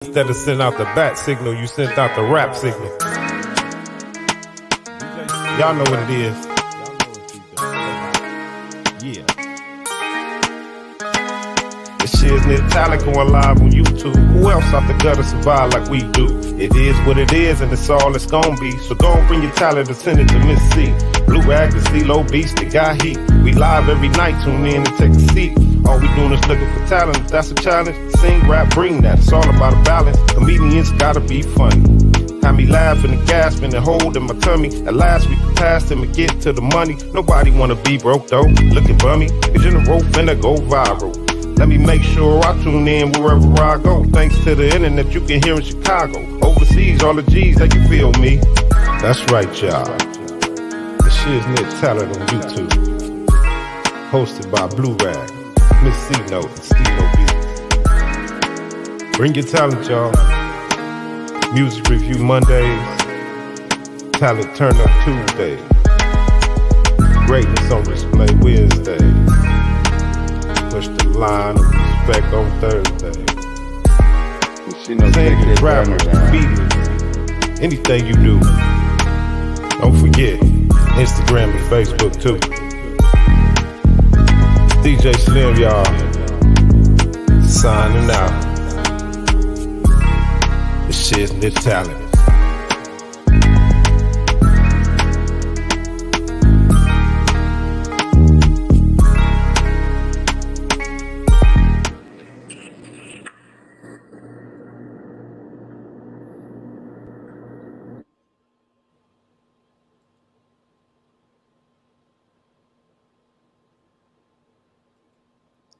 Instead of sending out the bat signal, you sent out the rap signal. Y'all know what it is. Yeah. The Shiz-Nit talent going live on YouTube. Who else out the gutter survive like we do? It is what it is, and it's all it's gonna be. So go and bring your talent and send it to Miss C. Blue Rag, the CeeLo Beast, the guy heat. We live every night, tune in and take a seat. All we doing is looking for talent. If that's a challenge, sing, rap, bring that. It's all about a balance. Comedians gotta be funny. Had me laughing and gasping and holding my tummy. At last we can pass them and get to the money. Nobody wanna be broke though, looking bummy. The general finna go viral. Let me make sure I tune in wherever I go. Thanks to the internet, you can hear in Chicago. Overseas, all the G's, they can feel me. That's right, y'all. The Shiz-Nit talent on YouTube. Hosted by Blue Rag, Miss C-Note, and CeeLo Beats. Bring your talent, y'all. Music review Mondays. Talent turn up Tuesdays. Greatness on display Wednesdays. Push the line of respect on Thursday. Singing, rappers, beaters, anything you do. Don't forget, Instagram and Facebook too. It's DJ Slim, y'all. Signing out. The Shiz-Nit talent.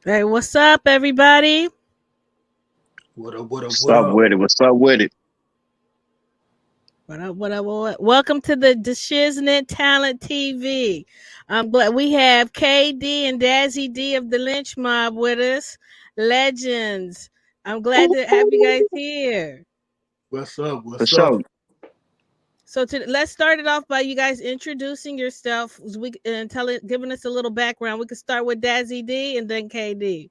Hey, what's up, everybody? What up, what up, What's what up up? with it? What's up with it? What up, what up, what up? Welcome to the Shiz-Nit Talent TV. I'm glad we have KD and DAZZY D of the Lynch Mob with us. Legends. I'm glad to have you guys here. What's up, For what's sure. up? So let's start it off by you guys introducing yourself and giving us a little background. We could start with DAZZY D and then KD.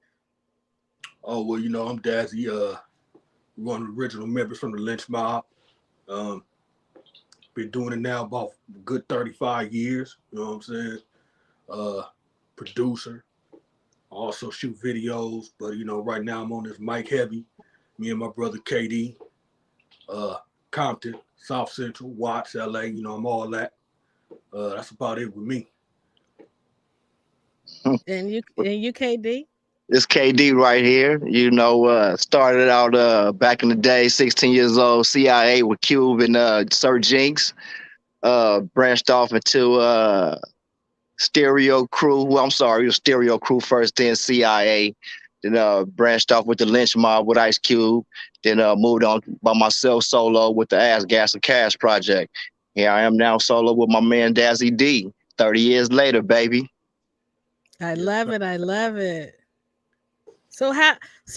Oh, well, you know, I'm DAZZY, one of the original members from the Lynch Mob. Been doing it now about a good 35 years, you know what I'm saying? Producer, also shoot videos, but you know, right now I'm on this mic heavy. Me and my brother KD, Compton, South Central, Watts, LA, you know, I'm all that. That's about it with me. And you KD? This KD right here, you know, started out back in the day, 16 years old, CIA with Cube and Sir Jinx. Branched off into Stereo Crew. Well, I'm sorry, it was Stereo Crew first, then CIA. Then branched off with the Lynch Mob with Ice Cube. Then moved on by myself solo with the Ass, Gas, and Cash project. Here I am now solo with my man DAZZY D. 30 years later, baby. I love it. I love it. So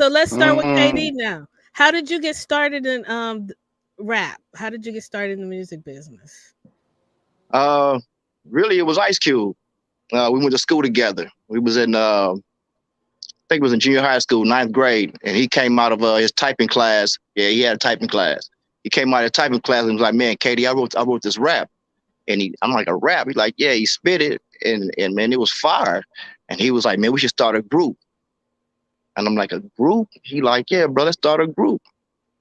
let's start with KD now. How did you get started in rap? How did you get started in the music business? Really, it was Ice Cube. We went to school together. We was in, I think it was in junior high school, 9th grade, and he came out of his typing class. Yeah, he had a typing class. He came out of typing class and was like, "Man, KD, I wrote this rap." And I'm like, "A rap?" He's like, "Yeah." He spit it, and man, it was fire. And he was like, "Man, we should start a group." And I'm like, "A group?" He like, "Yeah, bro, let's start a group."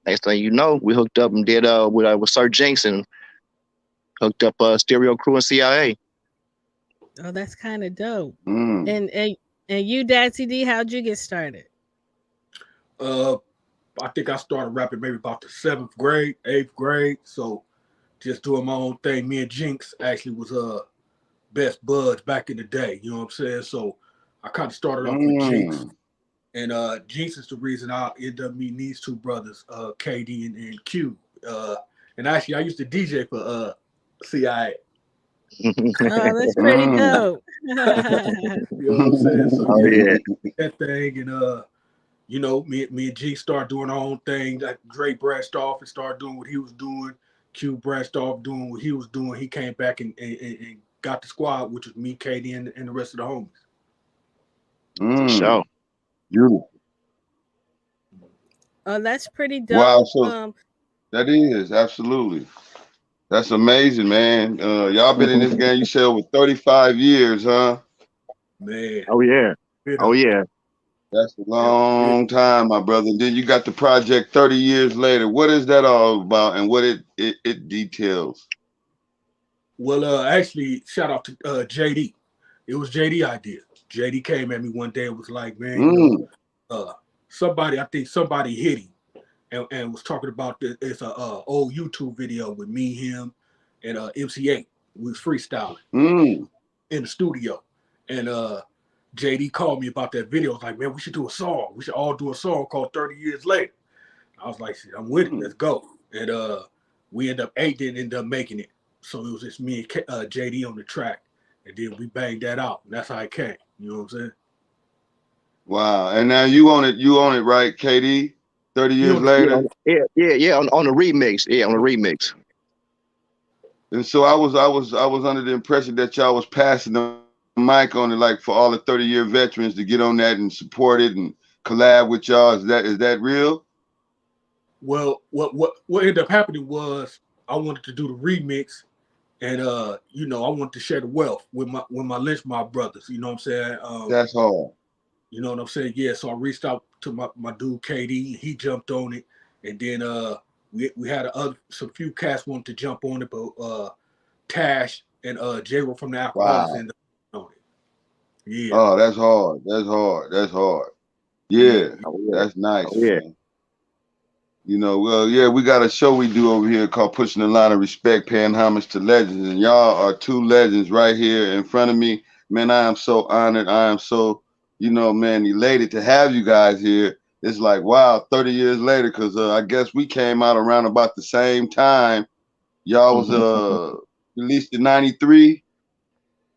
Next thing you know, we hooked up and did with Sir Jinx and hooked up Stereo Crew and CIA. Oh, that's kind of dope. And you, DAZZY D, how'd you get started? I think I started rapping maybe about the 7th grade, 8th grade. So just doing my own thing. Me and Jinx actually was best buds back in the day. You know what I'm saying? So I kind of started off with Jinx. And Jinx is the reason I ended up meeting these two brothers, KD and Q. And actually, I used to DJ for CIA. Oh, that's pretty dope. You know what I'm saying? So yeah, that thing, and you know, me and G started doing our own thing. Like Dre branched off and started doing what he was doing. Q branched off doing what he was doing. He came back and got the squad, which was me, KD, and the rest of the homies. So beautiful. Oh, that's pretty Wow. dope. So that is absolutely. That's amazing, man. Y'all been in this game, you said, over 35 years, huh? Man, Oh yeah. bit Oh of yeah. That's a yep. long time, my brother. And then you got the project 30 years later. What is that all about and what it details? Well, actually, shout out to JD. It was JD idea. JD came at me one day and was like, "Man, Mm, I think somebody hit him and was talking about this. It's a old YouTube video with me, him, and MC8. We was freestyling mm. in the studio, and JD called me about that video. I was like, man, we should do a song. We should all do a song called 30 Years Later. I was like, shit, I'm with it. Let's go. And we ended up, 8 didn't end up making it. So it was just me and JD on the track. And then we banged that out. And that's how it came. You know what I'm saying? Wow. And now you own it, right, KD? 30 He years on the, Yeah, later. yeah. On the remix. Yeah, on the remix. And so I was under the impression that y'all was passing the mic on it, like for all the 30-year veterans to get on that and support it and collab with y'all. Is that real? well, what ended up happening was I wanted to do the remix. And I wanted to share the wealth with my Lynch Mob brothers. You know what I'm saying? That's hard. You know what I'm saying? Yeah. So I reached out to my dude KD. He jumped on it, and then we had some few cats wanted to jump on it, but Tash and J-Ro from the Alcoholics Wow. ended up on it. Yeah. Oh, that's hard. That's hard. Yeah. Yeah, Oh yeah. that's nice, Oh yeah. man. Well, yeah, we got a show we do over here called Pushing the Line of Respect, paying homage to legends. And y'all are two legends right here in front of me. Man, I am so honored. I am so, man, elated to have you guys here. It's like, wow, 30 years later, because I guess we came out around about the same time. Y'all was released in 93.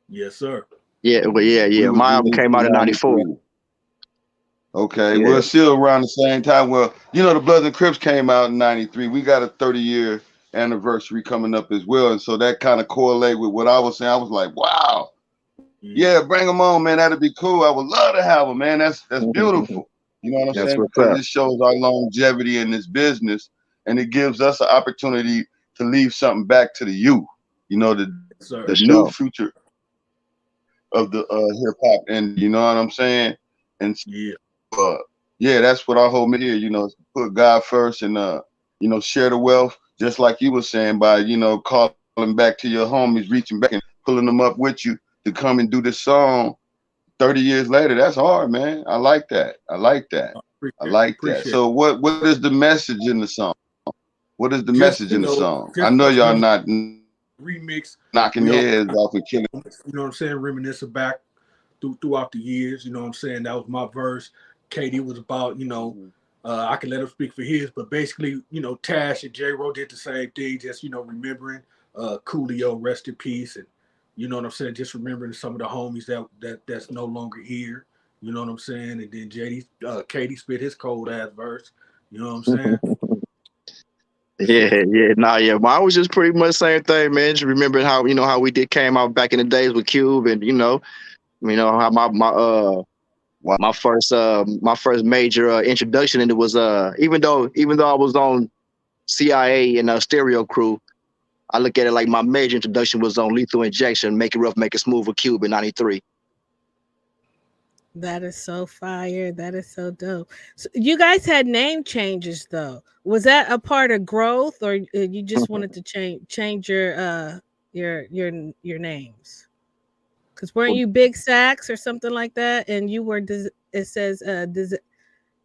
Yes, sir. Yeah, well, yeah. We was My album released came in out in '94. 93. Okay, Yeah. well, still around the same time. Well, the Bloods and Crips came out in 93. We got a 30-year anniversary coming up as well. And so that kind of correlate with what I was saying. I was like, wow, yeah, bring them on, man. That'd be cool. I would love to have them, man. That's beautiful. You know what I'm That's saying? what's Because up. this shows our longevity in this business, and it gives us an opportunity to leave something back to the youth, the Yes, sir. For new sure. future of the hip hop. And you know what I'm saying? And Yeah. uh, yeah, that's what our whole mission here, is to put God first and share the wealth, just like you were saying, by calling back to your homies, reaching back and pulling them up with you to come and do this song 30 years later. That's hard, man. I like that. I like that. I like that. Appreciate it. So what is the message in the song? What is the Just, message in the song? I just know us y'all not remix. knocking We all, heads off and killing. you know what I'm saying, reminiscing back throughout the years. You know what I'm saying? That was my verse. KD was about, I can let him speak for his, but basically, Tash and J-Ro did the same thing, just, remembering Coolio, rest in peace. And you know what I'm saying? Just remembering some of the homies that's no longer here. You know what I'm saying? And then KD spit his cold ass verse. You know what I'm saying? Yeah. Nah, yeah. Mine was just pretty much the same thing, man. Just remembering how we came out back in the days with Cube, and how Wow. my first major introduction into was even though I was on CIA and Stereo Crew, I look at it like my major introduction was on Lethal Injection, Make It Rough, Make It Smooth with Cube in '93. That is so fire. That is so dope. So you guys had name changes though. Was that a part of growth, or you just wanted to change your names? Because weren't you Big Sax or something like that? And you were it says Kid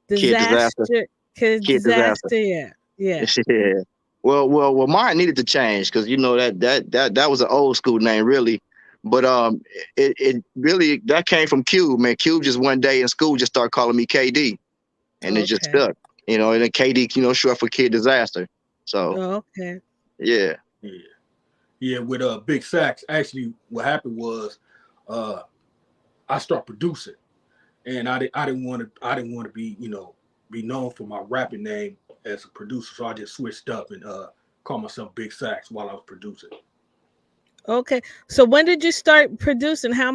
Disaster. disaster, kid Kid Disaster. disaster. Yeah, yeah. Yeah. Well, mine needed to change because that was an old school name really, but it really that came from Cube, man. Cube just one day in school just started calling me KD, and it just Okay. stuck, and then KD, short for Kid Disaster. So Oh, okay. yeah. Yeah, with Big Sax, actually what happened was I started producing, and I didn't want to be be known for my rapping name as a producer, so I just switched up and called myself Big Sax while I was producing. Okay. So when did you start producing? How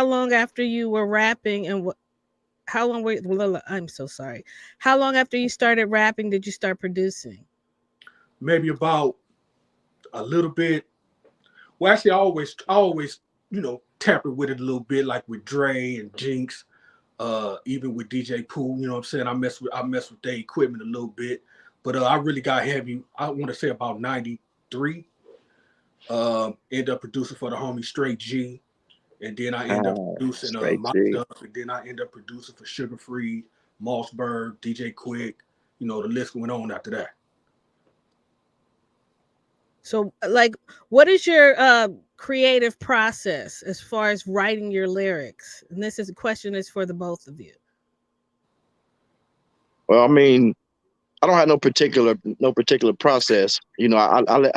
long after you were rapping, and how long were you, I'm so sorry. How long after you started rapping did you start producing? Maybe about a little bit. Well, actually, I always, you know, tampered with it a little bit, like with Dre and Jinx, even with DJ Pooh. You know what I'm saying? I mess with their equipment a little bit, but I really got heavy. I want to say about '93. End up producing for the homie Straight G, and then I end up producing my stuff, and then I end up producing for Sugar Free, Mossberg, DJ Quick. You know, the list went on after that. So, like, what is your creative process as far as writing your lyrics? And this is a question is for the both of you. Well, I mean, I don't have no particular process. You know, I let,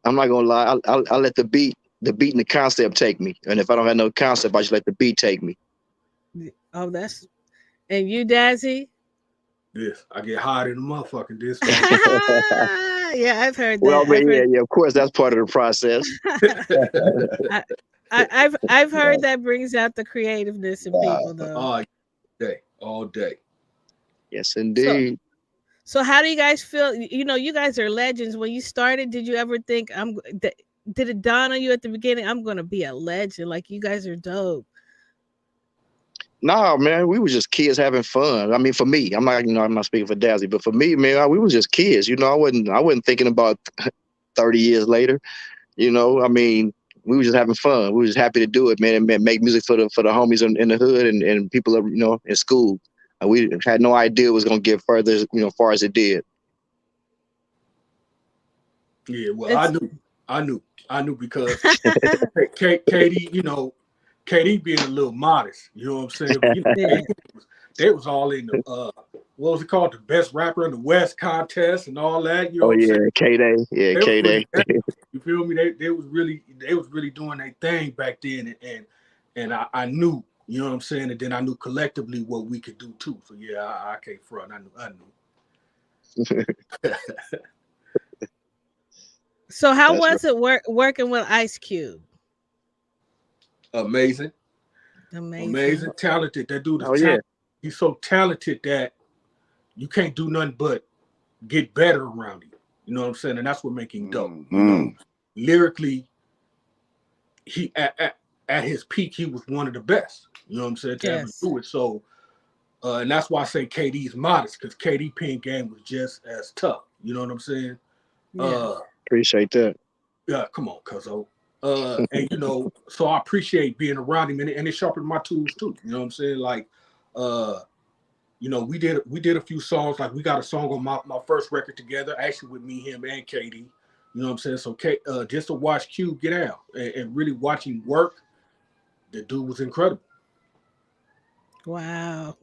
I'm not gonna lie. I let the beat and the concept take me. And if I don't have no concept, I just let the beat take me. Oh, and you, Dazzy? Yes, I get hot in the motherfucking this. Yeah, I've heard that. Well, I mean, yeah, of course, that's part of the process. I've heard that brings out the creativeness in people, though. All day. Yes, indeed. So how do you guys feel? You know, you guys are legends. When you started, did you ever think did it dawn on you at the beginning? I'm going to be a legend. Like, you guys are dope. No, man, we were just kids having fun. I mean, for me, I'm not speaking for Dazzy, but for me, man, we were just kids. You know, I wasn't thinking about 30 years later. You know, I mean, we were just having fun. We were just happy to do it, man, and make music for the homies in the hood and people, you know, in school. And we had no idea it was going to get further, you know, far as it did. Yeah, well, I knew because Katie, you know, Katie being a little modest, you know what I'm saying? But, you know, they was all in the what was it called, the best rapper in the West contest and all that. You know what I'm saying? K-Day, yeah, K-Day. You feel me? They was really doing their thing back then, and I knew, you know what I'm saying, and then I knew collectively what we could do too. So yeah, I can't front. I knew. So how was it working with Ice Cube? Amazing, talented. That dude is talented. Yeah. He's so talented that you can't do nothing but get better around him. You know what I'm saying? And that's what makes him dope. Mm-hmm. You know, lyrically, he at his peak, he was one of the best. You know what I'm saying? To ever do it. So, and that's why I say KD's modest, because KD pen game was just as tough. You know what I'm saying? Yeah. Appreciate that. Yeah, come on, cuzzo. And you know, so I appreciate being around him, and it sharpened my tools too. You know what I'm saying? Like, you know, we did a few songs. Like, we got a song on my first record together, actually with me, him, and Katie. You know what I'm saying? So just to watch Q get out and really watch him work, the dude was incredible. Wow.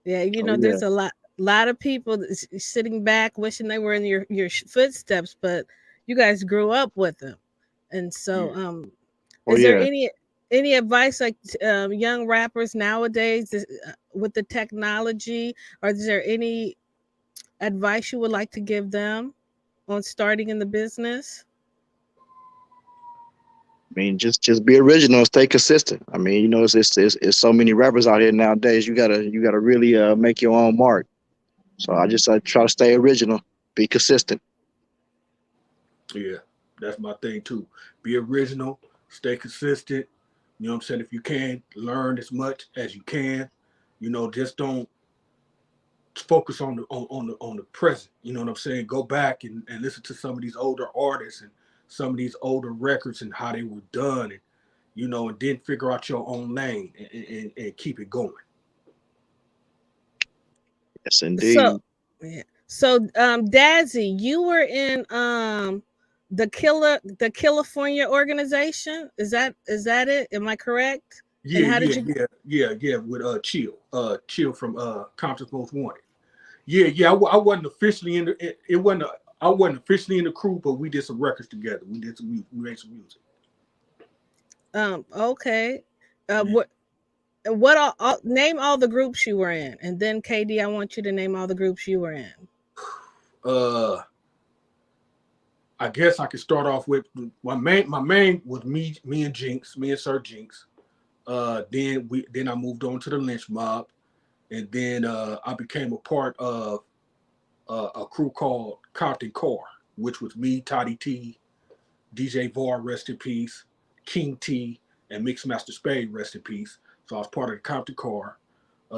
Yeah, you know, there's a lot of people sitting back wishing they were in your footsteps, but you guys grew up with them. And so is there any advice, like young rappers nowadays with the technology, or is there any advice you would like to give them on starting in the business? I mean, just be original, stay consistent. I mean, you know, it's so many rappers out here nowadays. You gotta really make your own mark. So I try to stay original, be consistent. Yeah, that's my thing too. Be original, stay consistent. You know what I'm saying? If you can, learn as much as you can. You know, just don't focus on the present. You know what I'm saying? Go back and listen to some of these older artists and some of these older records and how they were done, and you know, and then figure out your own lane and keep it going. Yes, indeed. So Dazzy, you were in the California organization. Is that it? Am I correct? Yeah, with Chill from Compton's Most Wanted. Yeah. I wasn't officially in the I wasn't officially in the crew, but we did some records together. We made some music. Okay. What name all the groups you were in, and then KD, I want you to name all the groups you were in. I guess I could start off with my main was me and Sir Jinx. Then I moved on to the Lynch Mob, and then I became a part of a crew called Compton Car, which was me, Toddy T, DJ Var, rest in peace, King T, and Mixmaster Spade, rest in peace. So I was part of the Compton Car.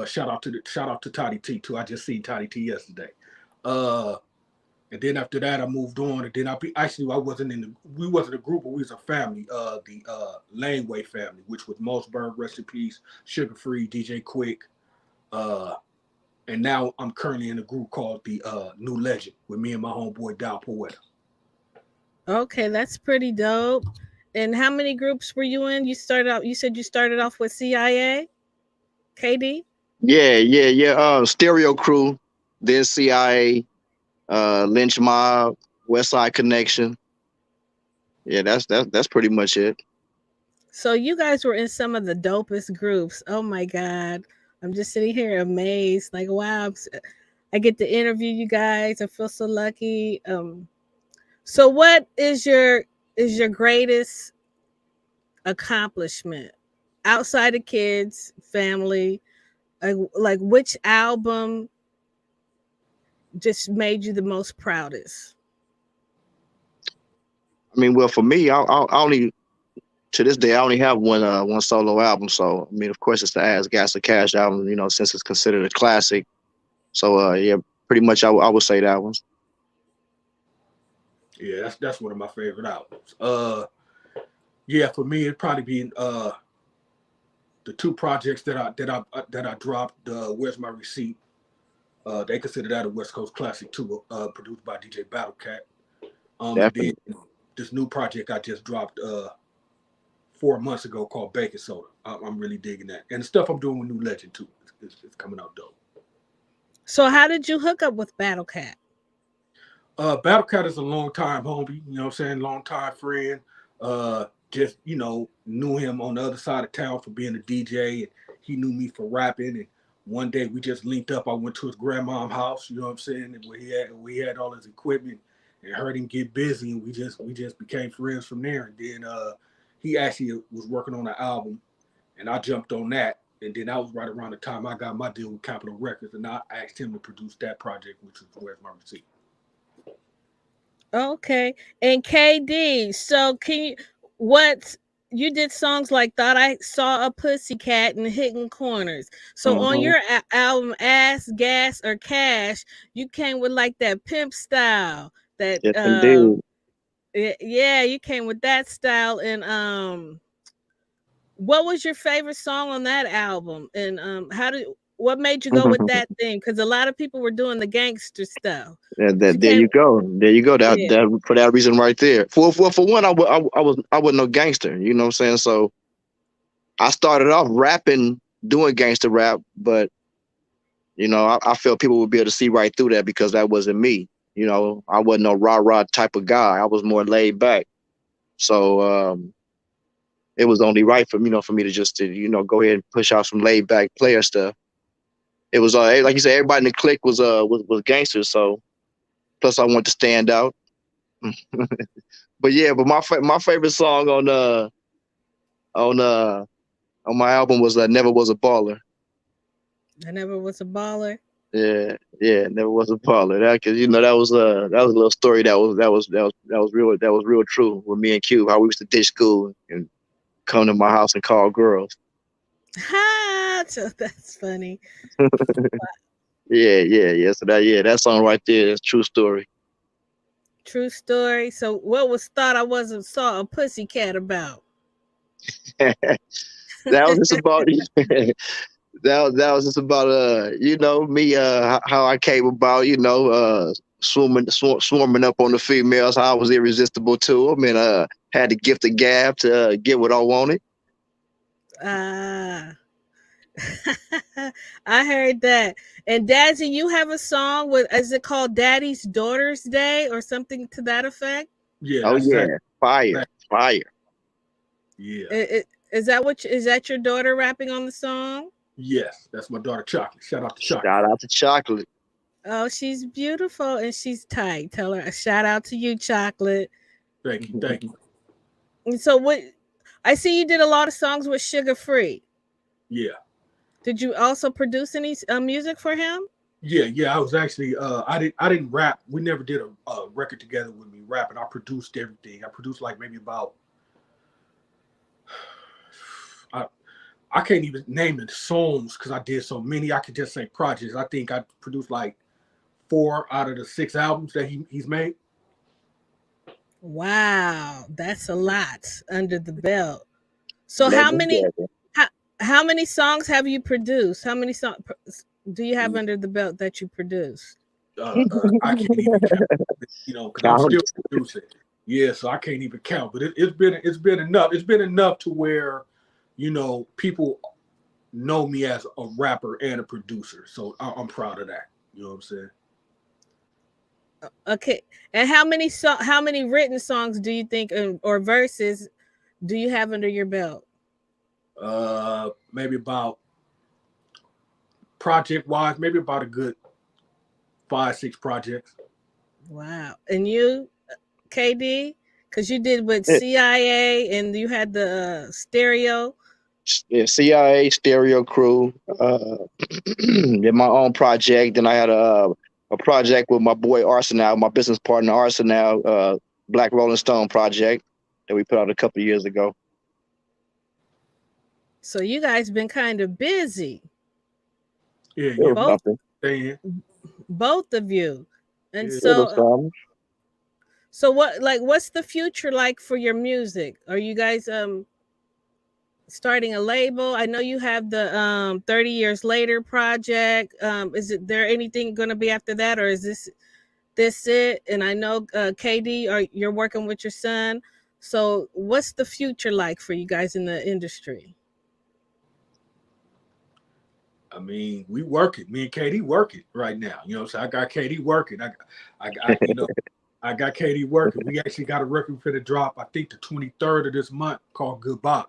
Shout out to Toddy T too. I just seen Toddy T yesterday. And then after that, I moved on. And then I wasn't we wasn't a group, but we was a family. The Laneway family, which was Mossberg, rest in peace, Sugar Free, DJ Quick. And now I'm currently in a group called the New Legend with me and my homeboy Dow Poeta. Okay, that's pretty dope. And how many groups were you in? You said you started off with CIA, KD? Yeah. Stereo Crew, then CIA, Lynch Mob, West Side Connection. Yeah, that's pretty much it. So you guys were in some of the dopest groups. Oh my God. I'm just sitting here amazed. Like, wow, I get to interview you guys. I feel so lucky. So what is your greatest accomplishment outside of kids, family? Like which album just made you the most proudest? I mean, well, for me, I only to this day I only have one solo album. So I mean, of course, it's the Ass Gas or Cash album. You know, since it's considered a classic. So yeah, pretty much I would say that one. Yeah, that's one of my favorite albums. Yeah, for me it'd probably be the two projects that I dropped. Where's My Receipt? They consider that a West Coast classic too, produced by DJ Battlecat. And then this new project I just dropped 4 months ago called Baking Soda. I'm really digging that, and the stuff I'm doing with New Legend too. It's coming out dope. So how did you hook up with Battlecat? Battlecat is a long time homie, you know what I'm saying, long time friend. Just, you know, knew him on the other side of town for being a DJ, and he knew me for rapping. And one day we just linked up. I went to his grandma's house, you know what I'm saying, and we had all his equipment, and heard him get busy, and we just became friends from there. And then he actually was working on an album, and I jumped on that. And then that was right around the time I got my deal with Capitol Records, and I asked him to produce that project, which is Where's My Receipt. Okay. And KD, so you did songs like Thought I Saw a Pussycat and Hidden Corners. So on your album Ass, Gas, or Cash, you came with like that pimp style. That yes, indeed. Yeah, you came with that style. And what was your favorite song on that album? And what made you go with that thing? Because a lot of people were doing the gangster stuff. There you go. That for that reason right there. For one, I wasn't no gangster. You know what I'm saying? So I started off rapping, doing gangster rap, but you know, I felt people would be able to see right through that because that wasn't me. You know, I wasn't no rah-rah type of guy. I was more laid back. So it was only right for me to just go ahead and push out some laid back player stuff. It was like you said, everybody in the clique was gangsters. So plus I wanted to stand out. But yeah, my favorite song on my album was Never Was a Baller. I Never Was a Baller. Yeah, Never Was a Baller. That, cause that was a little story that was real true with me and Q, how we used to ditch school and come to my house and call girls. Ha! So that's funny. Yeah. So that song right there, that's true story. True story. So what was Thought I Wasn't Saw a Pussycat about? That was just about that was just about me, how I came about, swarming up on the females, how I was irresistible to them, and had the gift of gab to get what I wanted. I heard that. And DAZZY, you have a song is it called Daddy's Daughter's Day or something to that effect? Yeah. Oh yeah, fire. Yeah. Is that your daughter rapping on the song? Yes, that's my daughter Chocolate. Shout out to Chocolate. Shout out to Chocolate. Oh, she's beautiful and she's tight. Tell her a shout out to you, Chocolate. Thank you. And so I see you did a lot of songs with Sugar Free. Yeah. Did you also produce any music for him? Yeah. I was actually I didn't rap. We never did a record together with me rapping. I produced everything. I produced like maybe about I can't even name the songs because I did so many. I could just say projects. I think I produced like 4 out of the 6 albums that he's made. Wow, that's a lot under the belt. So Legendary. how many songs have you produced? How many songs do you have under the belt that you produced? I can't even count, because I'm still producing. Yeah, so I can't even count. But it's been enough. It's been enough to where, people know me as a rapper and a producer. So I'm proud of that. You know what I'm saying? Okay, and how many written songs do you think, or verses, do you have under your belt? Maybe about project wise, maybe about a good 5-6 projects. Wow, and you, KD, because you did with CIA and you had the stereo. Yeah, CIA Stereo Crew. Did my own project. Then I had a project with my boy Arsenal, my business partner Arsenal, Black Rolling Stone project that we put out a couple years ago. So you guys been kind of busy. Yeah, both of you. And Yeah. so what's the future like for your music? Are you guys starting a label? I know you have the 30 Years Later project. Is there anything going to be after that, or is this it? And I know KD, you're working with your son. So what's the future like for you guys in the industry? I mean, we working. Me and KD working right now. So I got KD working. I got KD working. We actually got a record for the drop. I think the 23rd of this month called Goodbye.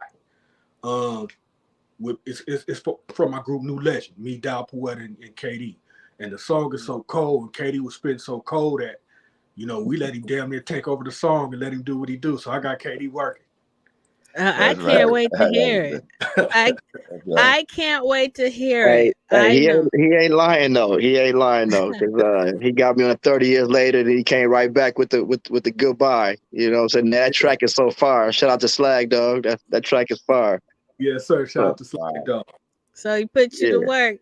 It's from my group New Legend. Me, Dow Poet, and KD. And the song is so cold, and KD was spitting so cold that we let him damn near take over the song and let him do what he do. So I got KD working. I can't wait to hear it. I can't wait to hear it. He ain't lying though. He ain't lying though, because he got me on 30 Years Later, and he came right back with the Goodbye. You know what I'm saying? That track is so fire. Shout out to Slag Dog. That track is fire. Yes, sir. Shout out to Slag Dog. So he put you to work.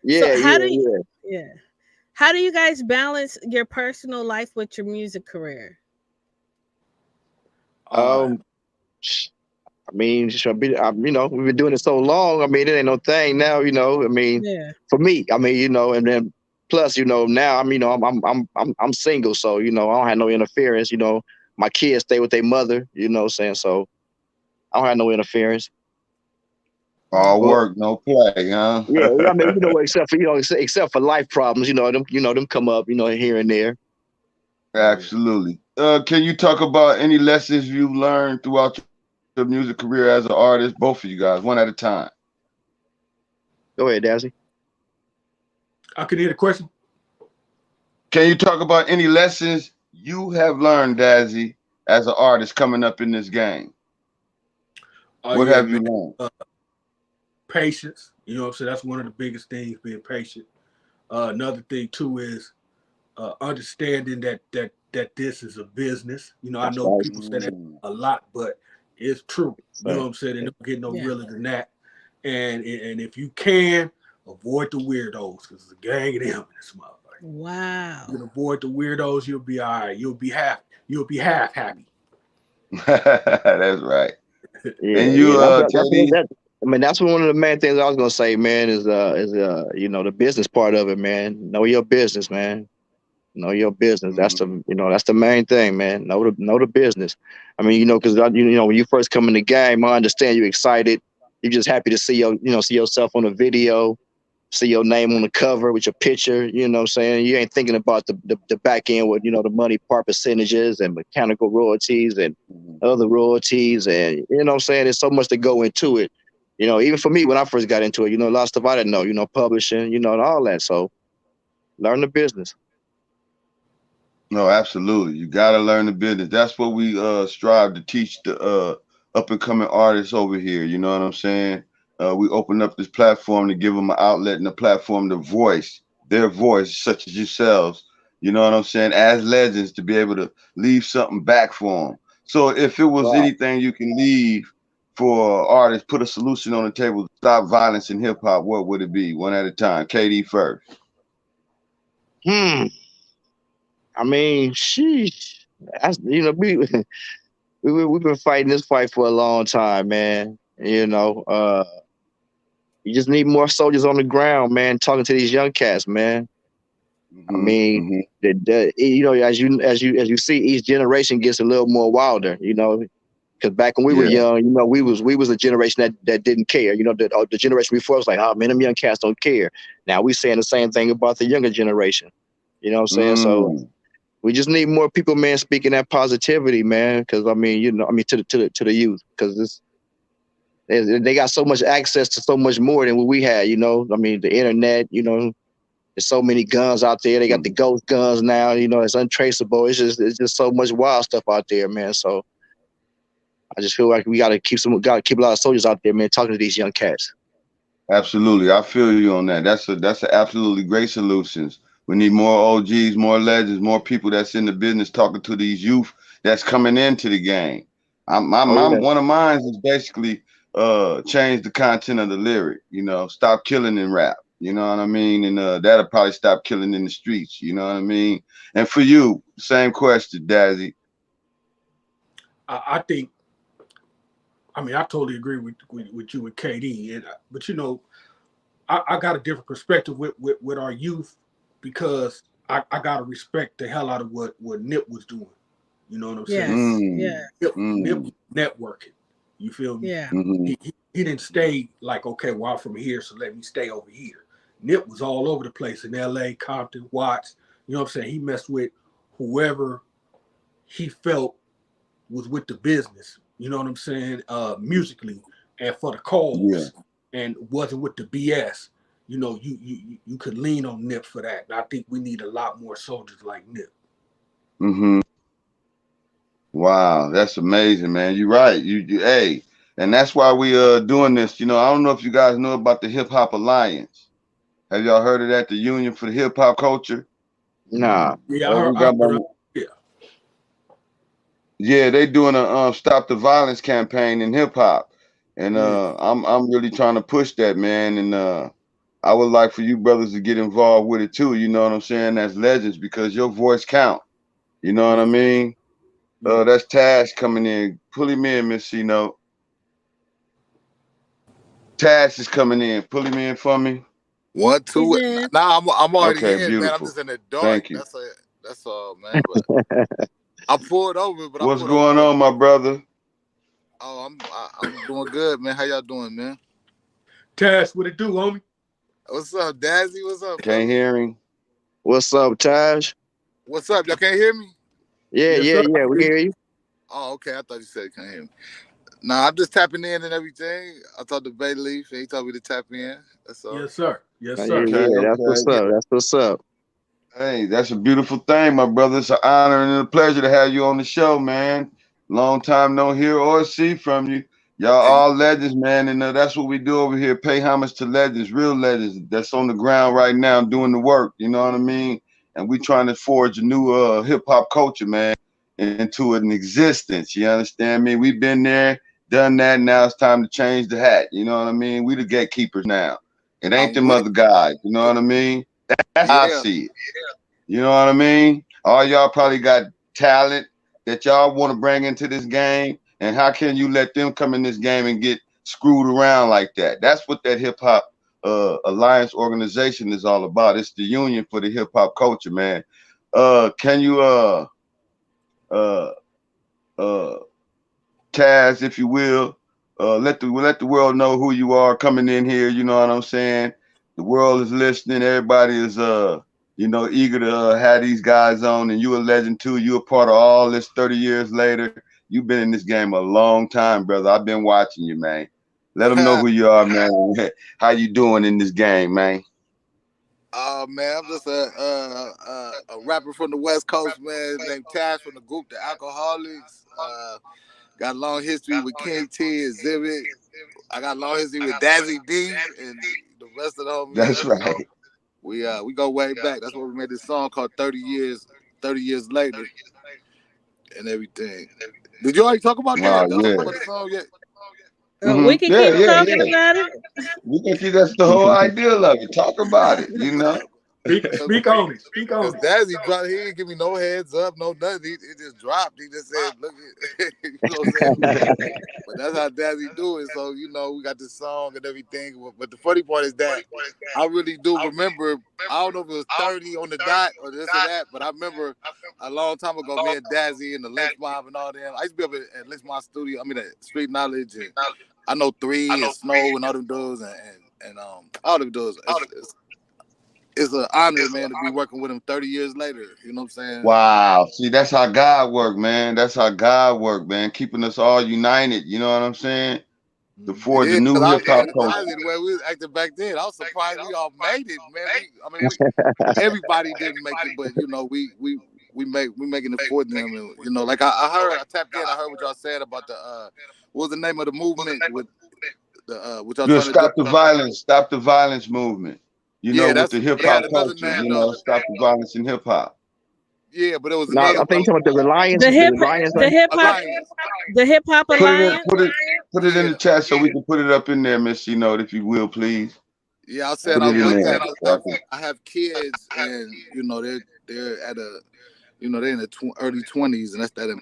Yeah, so how do you guys balance your personal life with your music career? I mean, we've been doing it so long. I mean, it ain't no thing now. For me, and then plus, now I'm single, so I don't have no interference. My kids stay with their mother. You know what I'm saying? So I don't have no interference. All work, no play, huh? Yeah, I mean, except for life problems, them come up, here and there. Absolutely. Can you talk about any lessons you've learned throughout your music career as an artist? Both of you guys, one at a time. Go ahead, DAZZY. I can hear the question. Can you talk about any lessons you have learned, DAZZY, as an artist coming up in this game? What have you learned? Patience. So that's one of the biggest things, being patient. Another thing too is understanding that this is a business. I know people say that a lot, but it's true. You know what I'm saying? And don't get no realer than that. And if you can, avoid the weirdos, because there's a gang of them in this motherfucker. Wow. You can avoid the weirdos, you'll be all right. You'll be half happy. That's right. Yeah, and you that's one of the main things I was gonna say, man, is the business part of it, man. Know your business, man. Know your business. That's that's the main thing, man. Know the business. I mean, because when you first come in the game, I understand you're excited. You're just happy to see yourself on a video, see your name on the cover with your picture. You know what I'm saying? You ain't thinking about the back end with the money part percentages and mechanical royalties and other royalties, and you know what I'm saying? There's so much to go into it. Even for me when I first got into it, a lot of stuff I didn't know. Publishing, and all that. So learn the business. No, absolutely. You got to learn the business. That's what we strive to teach the up and coming artists over here. You know what I'm saying? we open up this platform to give them an outlet and a platform to voice their voice, such as yourselves. You know what I'm saying? As legends, to be able to leave something back for them. So if it was Wow. anything you can leave for artists, put a solution on the table to stop violence in hip hop, what would it be? One at a time. KD first. I mean, sheesh. That's, we've been fighting this fight for a long time, man. You just need more soldiers on the ground, man, talking to these young cats, man. I mean, as you see, each generation gets a little more wilder, because back when we were Yeah. young, we was a generation that didn't care. The generation before was like, oh man, them young cats don't care. Now we saying the same thing about the younger generation. You know what I'm saying? So we just need more people, man, speaking that positivity, man. Because to the youth, because they got so much access to so much more than what we had. The internet. There's so many guns out there. They got the ghost guns now. It's untraceable. It's just so much wild stuff out there, man. So I just feel like we gotta keep a lot of soldiers out there, man, talking to these young cats. Absolutely, I feel you on that. That's a absolutely great solutions. We need more OGs, more legends, more people that's in the business talking to these youth that's coming into the game. One of mine is basically change the content of the lyric. Stop killing in rap. You know what I mean? And that'll probably stop killing in the streets. You know what I mean? And for you, same question, Dazzy. I think. I mean, I totally agree with you with KD, but I got a different perspective with our youth, because I got to respect the hell out of what Nip was doing. You know what I'm saying? Nip was networking. You feel me? Yeah. He didn't stay like, okay, well, I'm from here, so let me stay over here. Nip was all over the place in LA, Compton, Watts. You know what I'm saying? He messed with whoever he felt was with the business. You know what I'm saying? Musically and for the cause, and wasn't with the BS. You could lean on Nip for that. And I think we need a lot more soldiers like Nip. Wow, that's amazing, man. You're right. Hey, and that's why we doing this. I don't know if you guys know about the Hip Hop Alliance. Have y'all heard of that? The Union for the Hip Hop Culture. Nah. Yeah, I heard yeah. Yeah, they doing a Stop the Violence campaign in hip hop, and I'm really trying to push that, man. And I would like for you brothers to get involved with it too. You know what I'm saying? As legends, because your voice count. You know what I mean? That's Tash coming in. Pull him in, Miss C-Note. Tash is coming in. Pull him in for me. 1, 2. Nah, I'm already in, beautiful. man. I'm just in the dark. Thank you. That's all, man. But I pulled over, but what's going on, my brother? Oh, I'm doing good, man. How y'all doing, man? Tash, what it do, homie? What's up, Dazzy? What's up? Can't hear him. What's up, Tash? What's up? Y'all can't hear me? Yeah, we can hear you. Oh, okay. I thought you said you can't hear me. Nah, I'm just tapping in and everything. I talked to Bay Leaf and he told me to tap in. That's all. Yes, sir. Yes, sir. Okay, that's what's up. That's what's up. Hey, that's a beautiful thing, my brother. It's an honor and a pleasure to have you on the show, man. Long time no hear or see from you. Y'all all legends, man, and that's what we do over here. Pay homage to legends, real legends that's on the ground right now doing the work. You know what I mean? And we trying to forge a new hip hop culture, man, into an existence. You understand me? We've been there, done that. Now it's time to change the hat. You know what I mean? We the gatekeepers now. It ain't them other guys. You know what I mean? That's how I see it. You know what I mean? All y'all probably got talent that y'all want to bring into this game. And how can you let them come in this game and get screwed around like that? That's what that hip hop alliance organization is all about. It's the union for the hip hop culture, man. Can you Taz, if you will, let the world know who you are coming in here. You know what I'm saying? The world is listening. Everybody is eager to have these guys on, and you a legend too. You a part of all this 30 years later. You've been in this game a long time, brother. I've been watching you, man. Let them know who you are, man. How you doing in this game, man? Man, I'm just a rapper from the West Coast, man, named Tash from the group The Alcoholics. Got a long history with King T, Exhibit. I got a long history with DAZZY D and the rest of the homies. That's right. We go way back. That's why we made this song called 30 Years Later and everything. Did you already talk about that? Oh, Y'all yeah. talk about the song yet? We can Yeah, keep yeah, talking yeah. about it. We can see that's the whole idea of it. Talk about it, you know. Speak on it. Speak on Because it. DAZZY dropped, he didn't give me no heads up, no nothing. He just dropped. He just said, look at you know what I'm saying? But that's how DAZZY do it. So, you know, we got this song and everything. But the funny part is that I really do remember, I don't know if it was 30 on the dot or this or that, but I remember a long time ago, me and DAZZY and the Lynch Mob and all them. I used to be up at Lynch Mob studio, at Street Knowledge, and I know 3 and Snow and all them dudes and all them dudes. It's an honor, man, to be working with him 30 years later. You know what I'm saying? Wow. See, that's how God work, man. That's how God work, man. Keeping us all united. You know what I'm saying? The Yeah, new because I hip was hop looking at culture. DAZZY the way we was acting back then. I was surprised we all made it, man. Everybody didn't make it, but you know, we making it for them, and you know, like I tapped in. I heard what y'all said about the what was the name of the movement with the what y'all Yeah, trying to do? stop the violence movement. You know, Yeah, with the hip they hop had another culture. name You though. know, stop the violence in hip hop. Yeah, but it was No, I another think you talking about the Reliance. The hip alliance. the hip hop Put it in, alliance. put it in Yeah, the chat so we can put it up in there, Miss Note, if you will, please. yeah. I said Put I it was in with there. that. I have kids, and you know they're at a they're in the early 20s, and that's that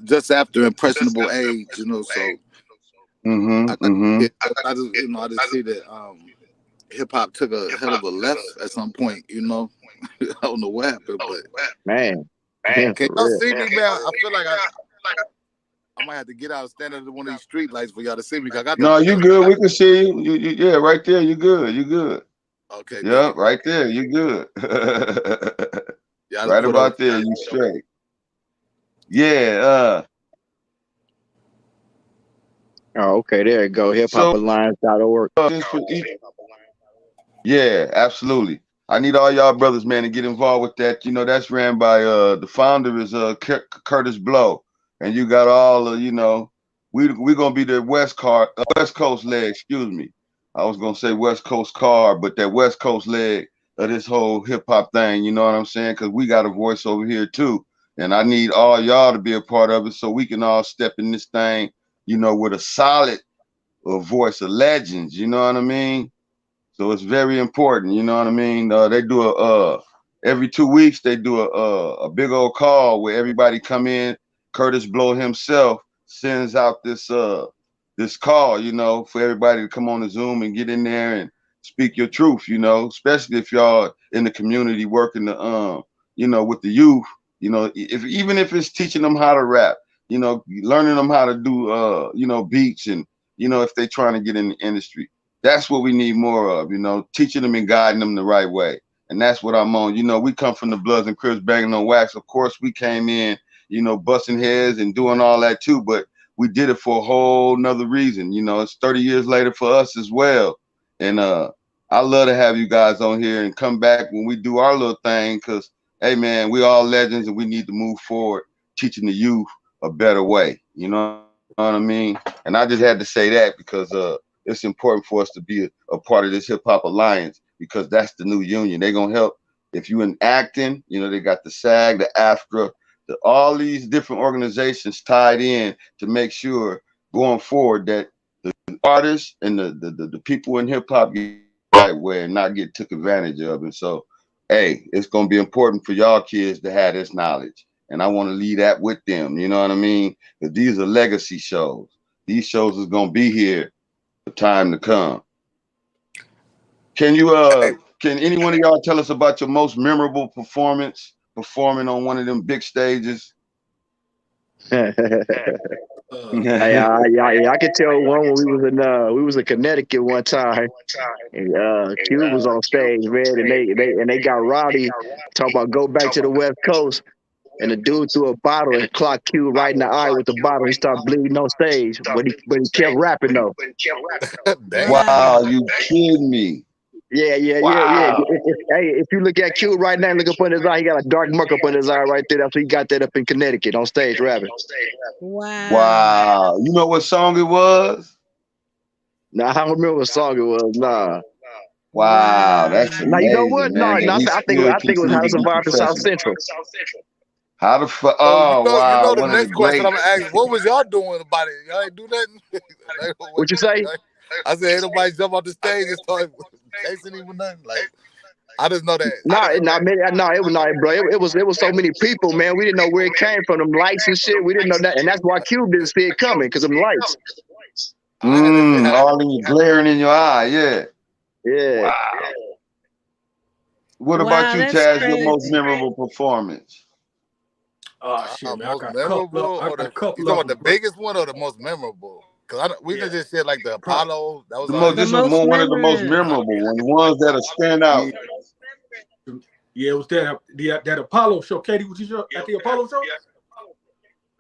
just after impressionable age, you know. So I got kids. I just I just see that hip hop took a hell of a left at some point, you know. I don't know what happened, but Man, yeah, can for y'all real. see me, man? I feel like I might have to get out and stand under one of these street lights for y'all to see me. Cause I got No, you good. We can see you. Yeah, right there. You good. You good. Okay, Yep, good. right there. You good. Y'all just Right put up. about there. You straight. Yeah. Oh, okay, there you go. So HipHopAlliance.org. yeah, absolutely. I need all y'all brothers, man, to get involved with that. You know, that's ran by the founder is Curtis Blow, and you got all we're gonna be the West Coast leg. Excuse me, I was gonna say West Coast car, but that West Coast leg of this whole hip hop thing. You know what I'm saying? Because we got a voice over here too, and I need all y'all to be a part of it so we can all step in this thing. You know, with a solid voice of legends. You know what I mean? So it's very important, you know what I mean? They do every 2 weeks they do a big old call where everybody come in. Curtis Blow himself sends out this call, you know, for everybody to come on the Zoom and get in there and speak your truth, you know, especially if y'all in the community working with the youth, you know, even if it's teaching them how to rap, you know, learning them how to do beats and if they're trying to get in the industry. That's what we need more of, you know, teaching them and guiding them the right way. And that's what I'm on. You know, we come from the Bloods and Crips banging on wax. Of course, we came in, busting heads and doing all that too, but we did it for a whole nother reason. You know, it's 30 years later for us as well. And I love to have you guys on here and come back when we do our little thing because, hey, man, we all legends and we need to move forward teaching the youth a better way. You know what I mean? And I just had to say that because it's important for us to be a part of this hip hop alliance because that's the new union. They're gonna help if you in acting, they got the SAG, the AFTRA, all these different organizations tied in to make sure going forward that the artists and the people in hip hop get the right way and not get took advantage of. And so, hey, it's gonna be important for y'all kids to have this knowledge. And I want to leave that with them. You know what I mean? Because these are legacy shows. These shows is gonna be here time to come. Can any one of y'all tell us about your most memorable performing on one of them big stages? Hey, I could tell one when we was in Connecticut one time, and Q was on stage, man, and they got rowdy, talking about go back to the West Coast, and the dude threw a bottle and clocked Q right in the eye with the bottle. He started bleeding on stage, but he kept rapping though. Damn. Wow, you kidding me? Yeah. Wow. Hey, if you look at Q right now, look up on his eye. He got a dark mark up on his eye right there. That's he got that up in Connecticut on stage rapping. Wow. Wow. You know what song it was? Now I don't remember what song it was. Nah. Wow, that's Now you know what? amazing, No, man. I think Still I think it was continue How to to be Survive in South professional. Central. How the fuck? So Oh, you wow. know the One of the next question I'm great. gonna ask, what was y'all doing about it? Y'all ain't do nothing. What you say? I said, ain't nobody jump off the stage and start chasing him or nothing. Like, I just know that. No, it was not, bro. It was so many people, man. We didn't know where it came from. Them lights and shit. We didn't know that, and that's why Cube didn't see it coming because them lights. I had that shit happen. All in your glaring in your eye, yeah. Yeah. Wow. What Wow, about you, that's Taz? Your crazy. most memorable performance? Oh shit, man. I Most got a memorable, couple. I or got a you couple talking of about the them, bro. biggest one or the most memorable? Because we Yeah. just said like the Apollo. That was The all. most, The this was most one of the most memorable. memorable ones that are stand out. Yeah, it was that Apollo show. Katie, was you at the Apollo show?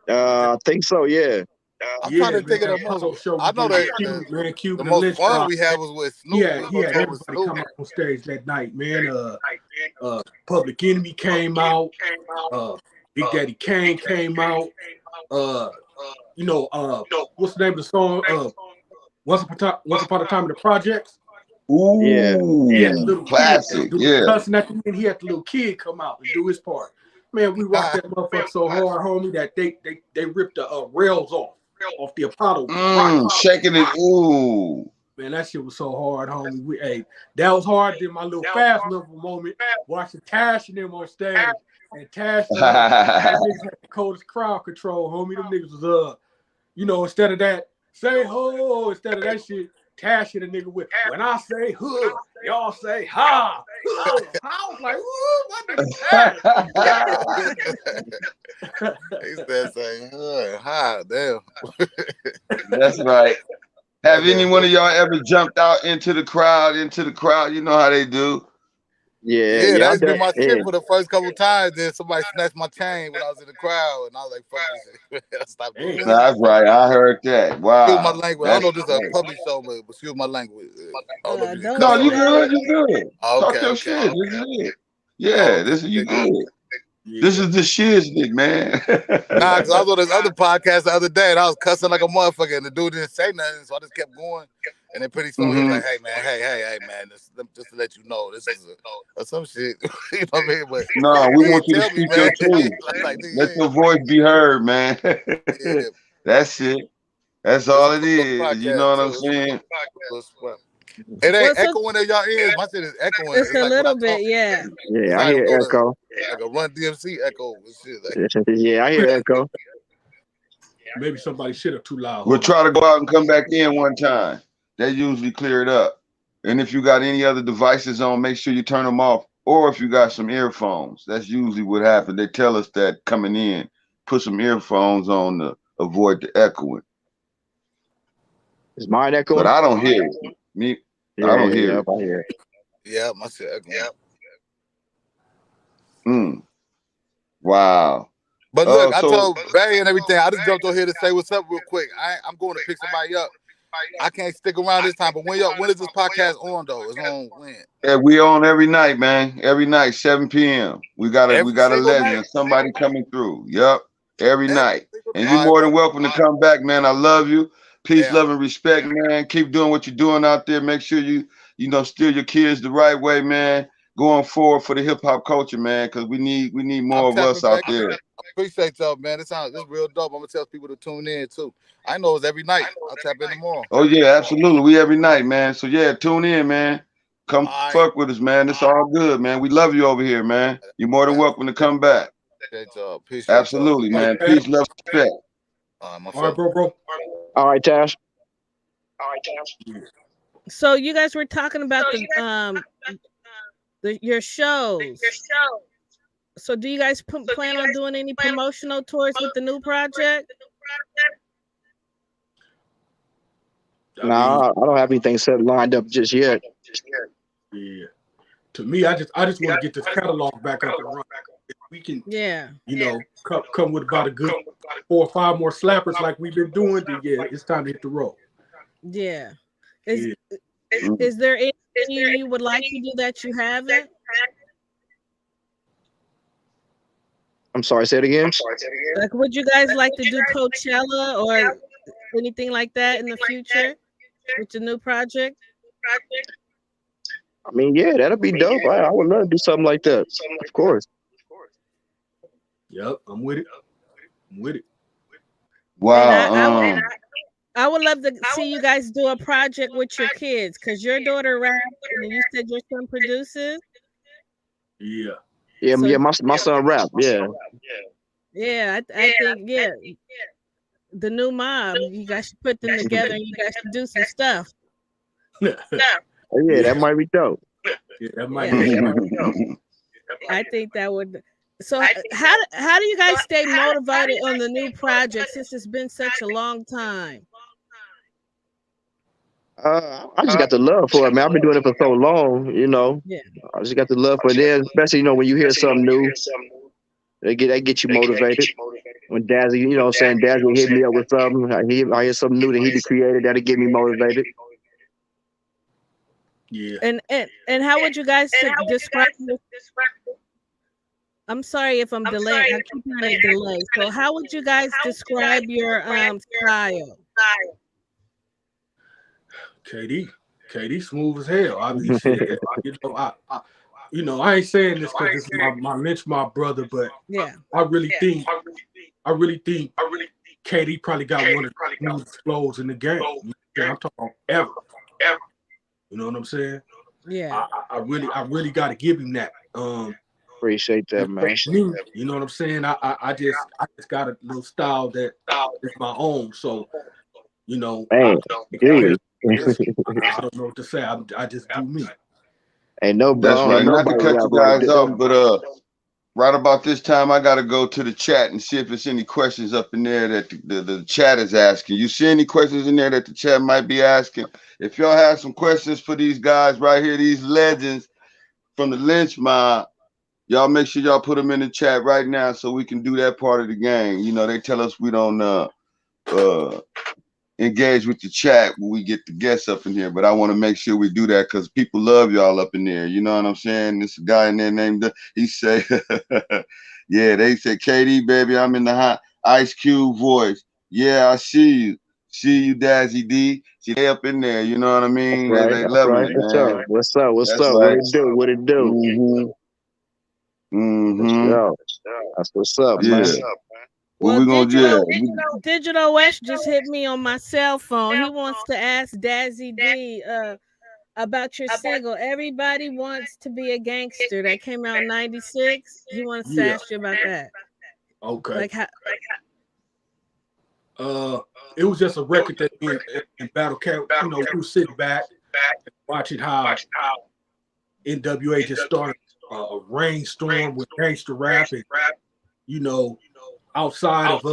I think so. Yeah. I'm Yeah, trying to man, think of that the Apollo most. show. I know that Cube the and the most Lynch fun Mob. we had was with Snoop. He had We was on tour with everybody Snoop. come out on stage that night, man. Public Enemy came out. Big Daddy Kane came out. What's the name of the song? Once Upon a Time in the Projects. Ooh, He had the little classic, kid yeah. cussing at the end. He had the little kid come out and do his part. Man, we rocked that motherfucker so hard, homie, that they ripped the rails off the Apollo. Shaking it, ooh. Man, that shit was so hard, homie. That was hard. Then my little fast level moment, watching Tash and them on stage, and Tash, them niggas had the coldest crowd control, homie. Them niggas was instead of that, say ho, instead of that shit, Tash hit a nigga with, when I say huh, y'all say ha. I was like, ooh, what the He said saying, hi, damn. That's right. Have any one of y'all ever jumped out into the crowd? You know how they do. Yeah. That used to be my shit for the first couple times. Then somebody snatched my chain when I was in the crowd, and I was like, "Fuck this shit." I stopped doing that. That's right. I heard that. Wow. Excuse my language. I don't know if this is a great. public show, but excuse my language. I don't know if you can Don't No, cuss you on good. it. You good. Okay, Talk your shit. okay. This is it. Yeah, this is you good. This is the shiznit, man. Nah, because I was on this other podcast the other day, and I was cussing like a motherfucker, and the dude didn't say nothing, so I just kept going. And then pretty soon he was like, "Hey man, hey man, just to let you know, this is or some shit." You know what I mean? But No, we want you to tell me, speak man. your truth. Like, Let your voice be heard, man. yeah. That's it. That's all it is. You know what I'm saying? It ain't echoing in y'all ears. My shit is echoing. It's a like little bit, yeah. Yeah, I hear echo. Like a Run DMC echo and shit. Like. Yeah, I hear echo. Maybe somebody shit up too loud. We'll try to go out and come back in one time. They usually clear it up. And if you got any other devices on, make sure you turn them off. Or if you got some earphones, that's usually what happens. They tell us that coming in, put some earphones on to avoid the echoing. Is mine echoing? But I don't hear it. I don't hear it. I hear it. Yeah, my shit Yeah. echoing. Wow. But look, I told Barry and everything. I just jumped on here to say what's up real quick. I'm going to pick somebody up. I can't stick around this time. But when is this podcast on though? It's on when? Yeah, we on every night, man. Every night, 7 p.m. We got a legend, somebody coming through. Yep, every night. And you're more than welcome to come back, man. I love you. Peace, love, and respect, man. Keep doing what you're doing out there. Make sure you steer your kids the right way, man. Going forward for the hip hop culture, man, because we need more of us out there. I appreciate y'all, man. This real dope. I'm gonna tell people to tune in too. I know it's every night. I'll tap in tomorrow. Oh yeah, absolutely. We every night, man. So yeah, tune in, man. Come fuck with us, man. It's all good, man. We love you over here, man. You're more than welcome to come back. Absolutely, man. Peace, love, respect. All right, bro. All right, Tash. So you guys were talking about your shows. So do you guys plan on doing any promotional tours with the new project? No, I don't have anything set lined up just yet. Yeah. To me, I just want to get this catalog back up and running. If we can, come with about a good 4 or 5 more slappers like we've been doing, then it's time to hit the road. Yeah. Is there any you would like to do that you haven't? I'm sorry, say it again. Like, would you guys like to do Coachella or anything like that in the future with the new project? I mean, yeah, that'll be dope. I would love to do something like that. Of course. Yep, I'm with it. I'm with it. Wow. I would love to see you guys do a project with your kids, because your daughter raps and you said your son produces. Yeah. Yeah, So- yeah, my son rap. Yeah. Yeah, I think the new mob, you guys should put them together and you guys should do some stuff. Oh, yeah, that might be dope. Yeah, that might Yeah. be dope. I think that would. So how do you guys stay motivated on the new project since it's been such a long time? I just got the love for it, man. I've been doing it for so long, you know. Yeah. I just got the love for it. Then, especially, you know, when you hear something new, they get you motivated. When Dazzy, you know what I'm saying, Dazzy hit me up with something, I hear something new that he created, that'll get me motivated. Yeah. And how would you guys describe? I'm sorry if I'm delaying. I keep hearing a delay. So how would you guys describe your style? KD smooth as hell. I mean, shit, you know, I ain't saying this because this is my lynch mob brother, but Yeah. I really think KD probably got one of the smoothest flows in the game. You know, I'm talking ever. You know what I'm saying? Yeah. I really got to give him that. Appreciate that, man. You know what I'm saying? I just got a little style that is my own. So, you know, Man, dude. I don't know what to say. I just do me. Ain't no That's right. Not to cut you guys off, off, but right about this time, I got to go to the chat and see if there's any questions up in there that the chat is asking. You see any questions in there that the chat might be asking? If y'all have some questions for these guys right here, these legends from the lynch mob, y'all make sure y'all put them in the chat right now so we can do that part of the game. You know, they tell us we don't engage with the chat when we get the guests up in here, but I want to make sure we do that because people love y'all up in there. You know what I'm saying? This guy in there named, he say, yeah, they said, KD, baby, I'm in the hot Ice Cube voice. Yeah, I see you. See you, Dazzy D. See, they up in there. You know what I mean? Right, they love right. it, man. What's up? That's What right. it do? What it do? That's what's up, man. Well, we gonna Digital West just hit me on my cell phone. He wants to ask Dazzy D about your single. Everybody Wants to Be a Gangster that came out in '96. He wants to ask you about that. Okay. Like how? It was just a record that in Battle Cat, you know, we were sitting back watching how NWA just started a rainstorm with gangster rap, and you know, outside of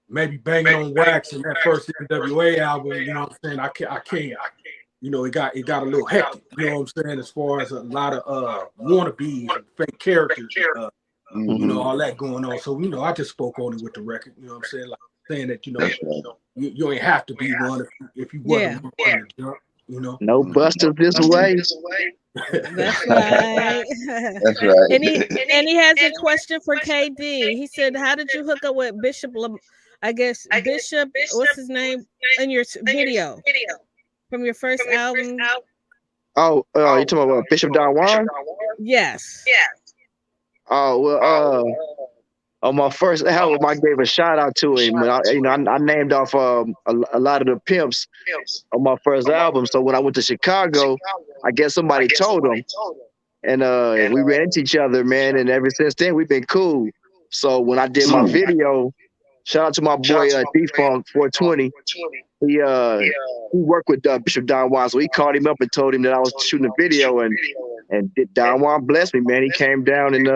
maybe Banging on Wax and that first NWA album, you know what I'm saying? I can't. You know, it got a little hectic. You know what I'm saying? As far as a lot of wannabes and fake characters, you know, all that going on. So you know, I just spoke on it with the record. You know what I'm saying? Like saying that you know, you ain't have to be one if you wasn't one to jump. You know, no busters this way. That's right. That's right. And he has a question for KD. He said, "How did you hook up with Bishop? Bishop. What's his name in your video from your first album?" Oh, you talking about Bishop Don Juan? Yes. Oh well, on my first album, I gave a shout out to him. I named off a lot of the pimps on my first album. So when I went to Chicago, I guess somebody told him, and we ran into each other, man. And ever since then, we've been cool. So when I did my video, shout out to my boy D-Funk 420. He worked with Bishop Don Juan, so he called him up and told him that I was shooting a video, and Don Juan blessed me, man. He came down and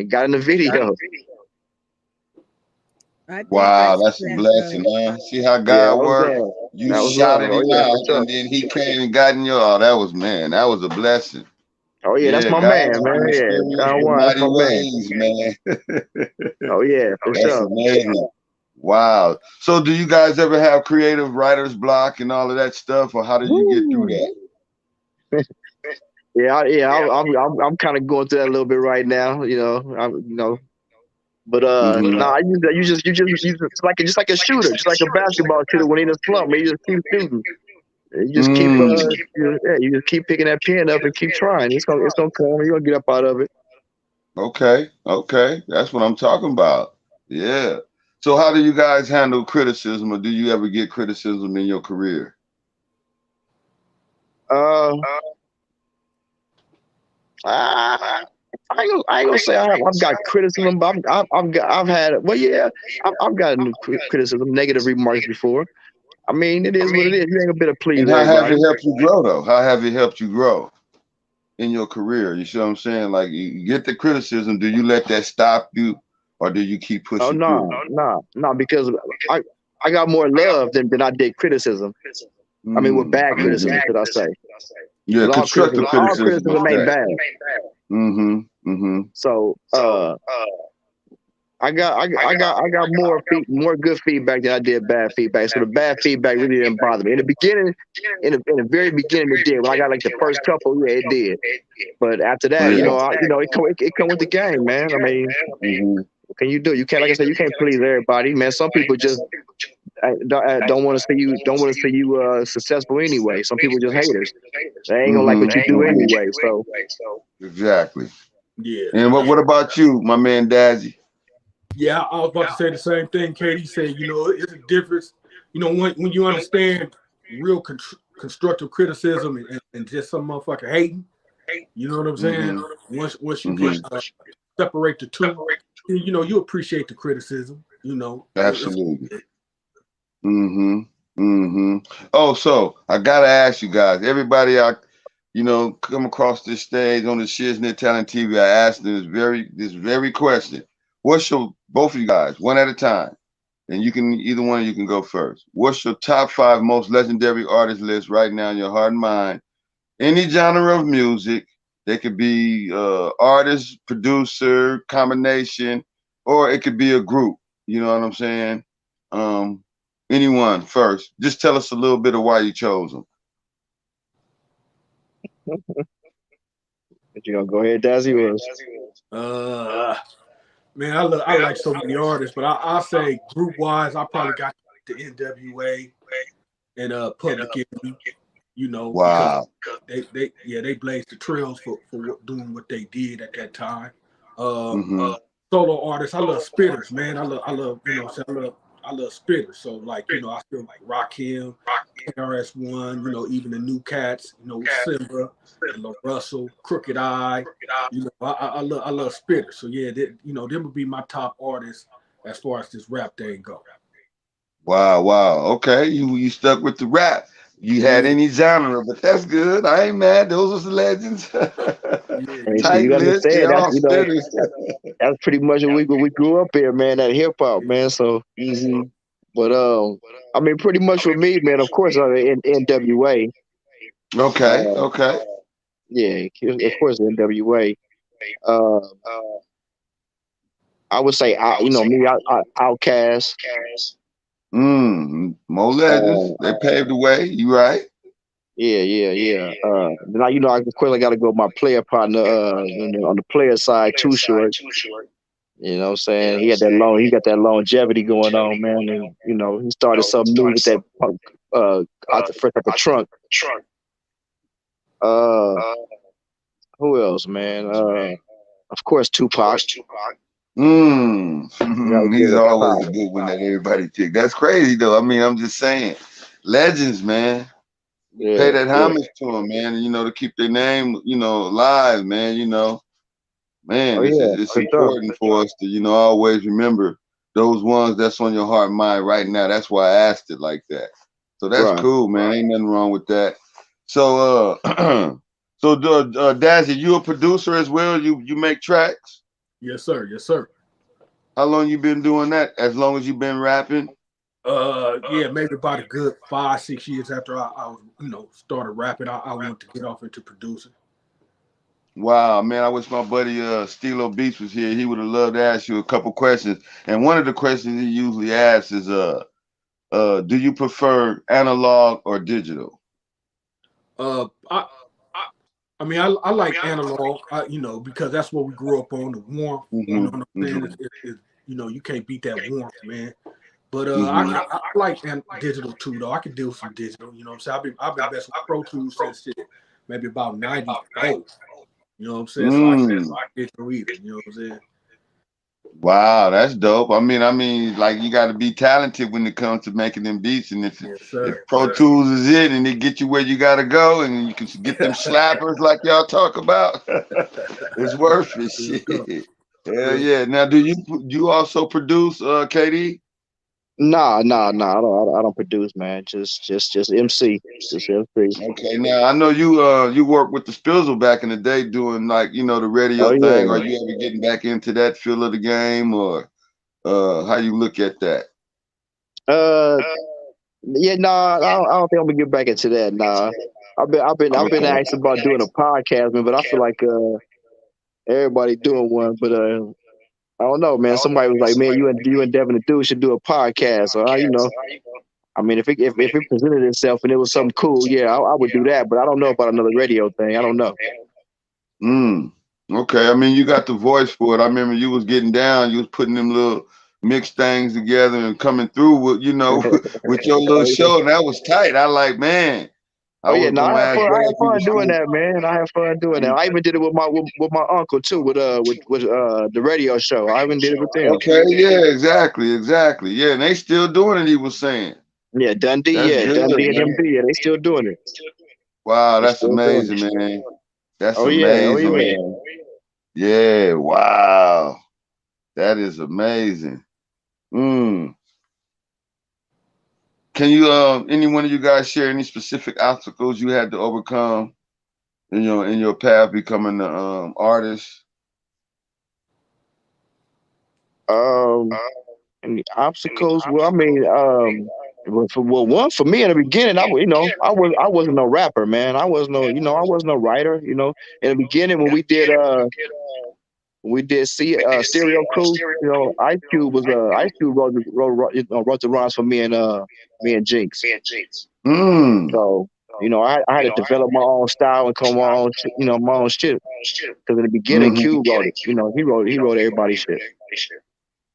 got in the video. Wow, that's a blessing, man. See how God worked? You shouted him out, and then he came and got in your. Oh, that was a blessing. Oh yeah, that's my man. Yeah, Don Juan, that's my ways, man. Oh yeah, for that's sure. Amazing. Wow. So, do you guys ever have creative writer's block and all of that stuff, or how do you get through that? I'm kind of going through that a little bit right now. But Mhm. nah, it's like just like a shooter, just like a basketball shooter when in a slump, man, you just keep shooting. You just keep Mm. you just keep picking that pin up and keep trying. It's gonna come. You're gonna get up out of it. Okay, okay, that's what I'm talking about. Yeah. So, how do you guys handle criticism, or do you ever get criticism in your career? Uh, I, I ain't gonna say I've got criticism, but I've had I've gotten criticism, negative remarks before. I mean, it is what it is. You ain't gonna be able to please And how have everybody. it helped you grow, though? How have it helped you grow in your career? You see what I'm saying? Like, you get the criticism, do you let that stop you, or do you keep Oh pushing through? no, because I I got more love than I did criticism. I mean, with Mm. bad criticism, should I say? Yeah, Because constructive all criticism is criticism ain't that. bad. Mm-hmm. Mm-hmm. So I got more good feedback than I did bad feedback. So the bad feedback really didn't bother me. In the beginning, in the very beginning, it did. When I got like the first couple, yeah, it did. But after that, it come with the game, man. I mean, Mm-hmm. what can you do? You can't, like I said, you can't please everybody, man. Some people just don't want to see you successful anyway. Some people just haters. They ain't gonna like what you do Mm-hmm. anyway. So Exactly. Yeah. And what about you, my man Dazzy? Yeah, I was about to say the same thing. Katie said, it's a difference. When you understand real constructive criticism and just some motherfucker hating, you know what I'm saying? Mm-hmm. Once you can Mm-hmm. separate the two, then, you appreciate the criticism. Absolutely. Mm-hmm. Mm-hmm. Oh, so I gotta ask you guys, everybody come across this stage on the Shiznit Talent TV, I asked them this very question. What's your both of you guys, one at a time, and either one of you can go first. What's your top 5 most legendary artist list right now in your heart and mind? Any genre of music. They could be artist, producer, combination, or it could be a group. You know what I'm saying? Um, anyone first. Just tell us a little bit of why you chose them. but you gonna go ahead, Dazzy was. Man, I like so many artists, but I'll say group wise, I probably got the NWA and Public Enemy. Because Wow. they blazed the trails for doing what they did at that time. Uh, Mm-hmm. Solo artists, I love spitters, man. I love spitters. So like, I still like Rakim, KRS-One, even the new cats, Simba and Lil Russell, Crooked Eye. I love spitters. So yeah, them would be my top artists as far as this rap thing go. Wow, wow. Okay, you stuck with the rap. You had Yeah, any genre, but that's good. I ain't mad. Those was the legends. And so Tight you list. They understand all spitters. that's pretty much what we grew up here, man. That hip hop, man. So easy. But I mean, pretty much for me, man. Of course, NWA. Okay, okay. Yeah, of course, NWA. Uh, I would say, Outkast. More legends. Uh, They paved the way. You right? yeah. Then of course, I got to go with my player partner. On the player side, Too Short. You know what I'm saying? He got that longevity going on, man. And, he started something new with that punk, out the first up a trunk. Uh, who else, man? Of course, Tupac. Gotta give He's it always Pac. a good one that everybody pick. That's crazy though. I mean, I'm just saying. Legends, man. Pay Yeah, that yeah. homage to them, man. To keep their name, alive, man. Man, Oh it's yeah, it's for sure. important for us to, always remember those ones that's on your heart and mind right now. That's why I asked it like that. So that's Right. cool, man. Ain't nothing wrong with that. So Dazzy, you a producer as well? You make tracks? Yes, sir. Yes, sir. How long you been doing that? As long as you been rapping? Yeah, maybe about a good 5-6 years after I started rapping, I wanted to get off into producing. Wow, man, I wish my buddy Stilo Beats was here. He would have loved to ask you a couple questions. And one of the questions he usually asks is do you prefer analog or digital? I I mean, I like analog, you know, because that's what we grew up on, the warmth. You know what I'm saying? You know, you can't beat that warmth, man. But I like digital too, though. I can do some digital. You know what I'm saying? I've been messing with Pro Tools since shit, maybe about 94. You know what I'm saying? So I can digital either. You know what I'm saying? Wow, that's dope. I mean, like you got to be talented when it comes to making them beats, and if Pro Tools is it, and it get you where you got to go, and you can get them slappers like y'all talk about, it's worth it. Shit. Hell yeah. Now, do you also produce, KD? Nah. I don't produce, man. Just MC. Just MC. Okay. Now I know you worked with the Spizzle back in the day doing like the radio Oh thing. yeah. Are you ever getting back into that field of the game, or how you look at that? Yeah, nah. I don't think I'm gonna get back into that. Nah. I've been asked about doing a podcast, man, but I feel like everybody doing one, but I don't know, man. Somebody was like, man, you and Devin the Dude should do a podcast. So you know, I mean, if it presented itself and it was something cool, yeah, I would do that. But I don't know about another radio thing. I don't know. Okay. I mean, you got the voice for it. I remember you was getting down. You was putting them little mixed things together and coming through with with your little show. And that was tight. I like, man. Oh yeah, no, I had fun doing still... that, man. I had fun doing that. I even did it with my uncle too, with the radio show. I even did it with them. Okay, yeah, exactly. Yeah, and they still doing it. He was saying. Yeah, Dundee, Dundee and MB, yeah, they still doing it. Wow, that's amazing, man. That's amazing, man. Yeah, wow, that is amazing. Can you, any one of you guys share any specific obstacles you had to overcome in your path becoming the artist? Any obstacles? Well, I mean, one for me in the beginning, I wasn't no rapper, man. I was no writer. You know, in the beginning when we did Serial Crew, you know, Ice Cube wrote the rhymes for me and Jinx. So, you know, I had to develop my own style and come my own shit. Because in the beginning, Cube wrote it. You know, he wrote everybody's shit.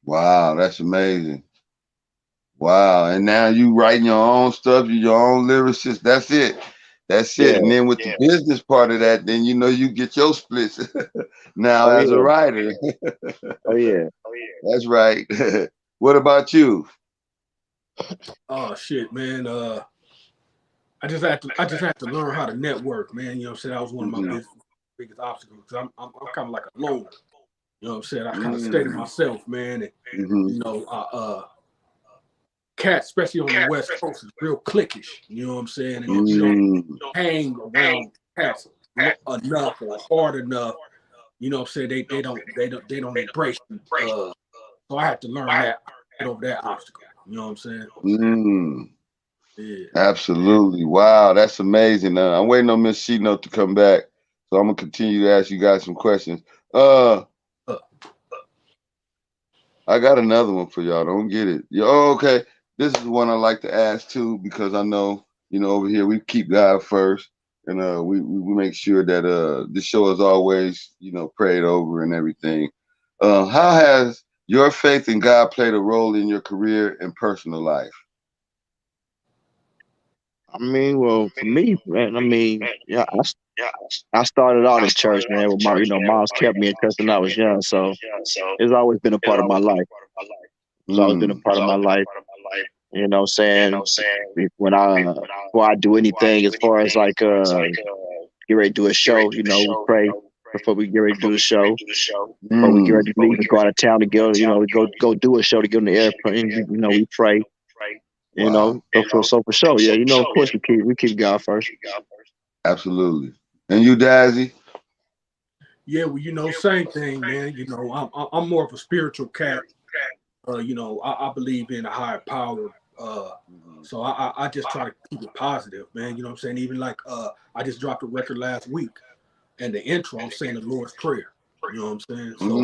Wow, that's amazing. Wow, and now you writing your own stuff, your own lyricist. That's it. Yeah. And then with the business part of that, then you get your splits now as a writer. Oh yeah, that's right. What about you? Oh shit, man. I just had to learn how to network, man. You know what I'm saying? That was one of my biggest obstacles, because I'm kind of like a loner. You know what I'm saying? I kind of stay to myself, man. And you know, cats, especially on the West Coast, is real cliquish. You know what I'm saying? And if you don't hang around cats enough or hard enough, you know what I'm saying, they don't embrace you. So I had to learn that, get over that obstacle. You know what I'm saying? Yeah. Absolutely. Wow, that's amazing. I'm waiting on Miss She-Note to come back, so I'm gonna continue to ask you guys some questions. I got another one for y'all. Don't get it. Okay. This is one I like to ask too, because I know, over here we keep God first, and we make sure that this show is always, prayed over and everything. How has your faith in God played a role in your career and personal life? I mean, well, for me, man, I started out in church, man. With my, moms kept me in church when I was young, so it's always been a part of my life. It's always been a part of my life. You know what I'm saying? Before I do anything, as far as like get ready to do a show, we pray before we get ready to do the show. Before we get ready to leave and go out of town to go do a show to get on the airplane, we pray. So for sure, yeah, of course we keep God first. Absolutely. And you, DAZZY? Yeah, well, same thing, man. I'm more of a spiritual cat. I believe in a higher power. So I just try to keep it positive, man. You know what I'm saying? Even like I just dropped a record last week, and the intro, I'm saying the Lord's Prayer. You know what I'm saying? So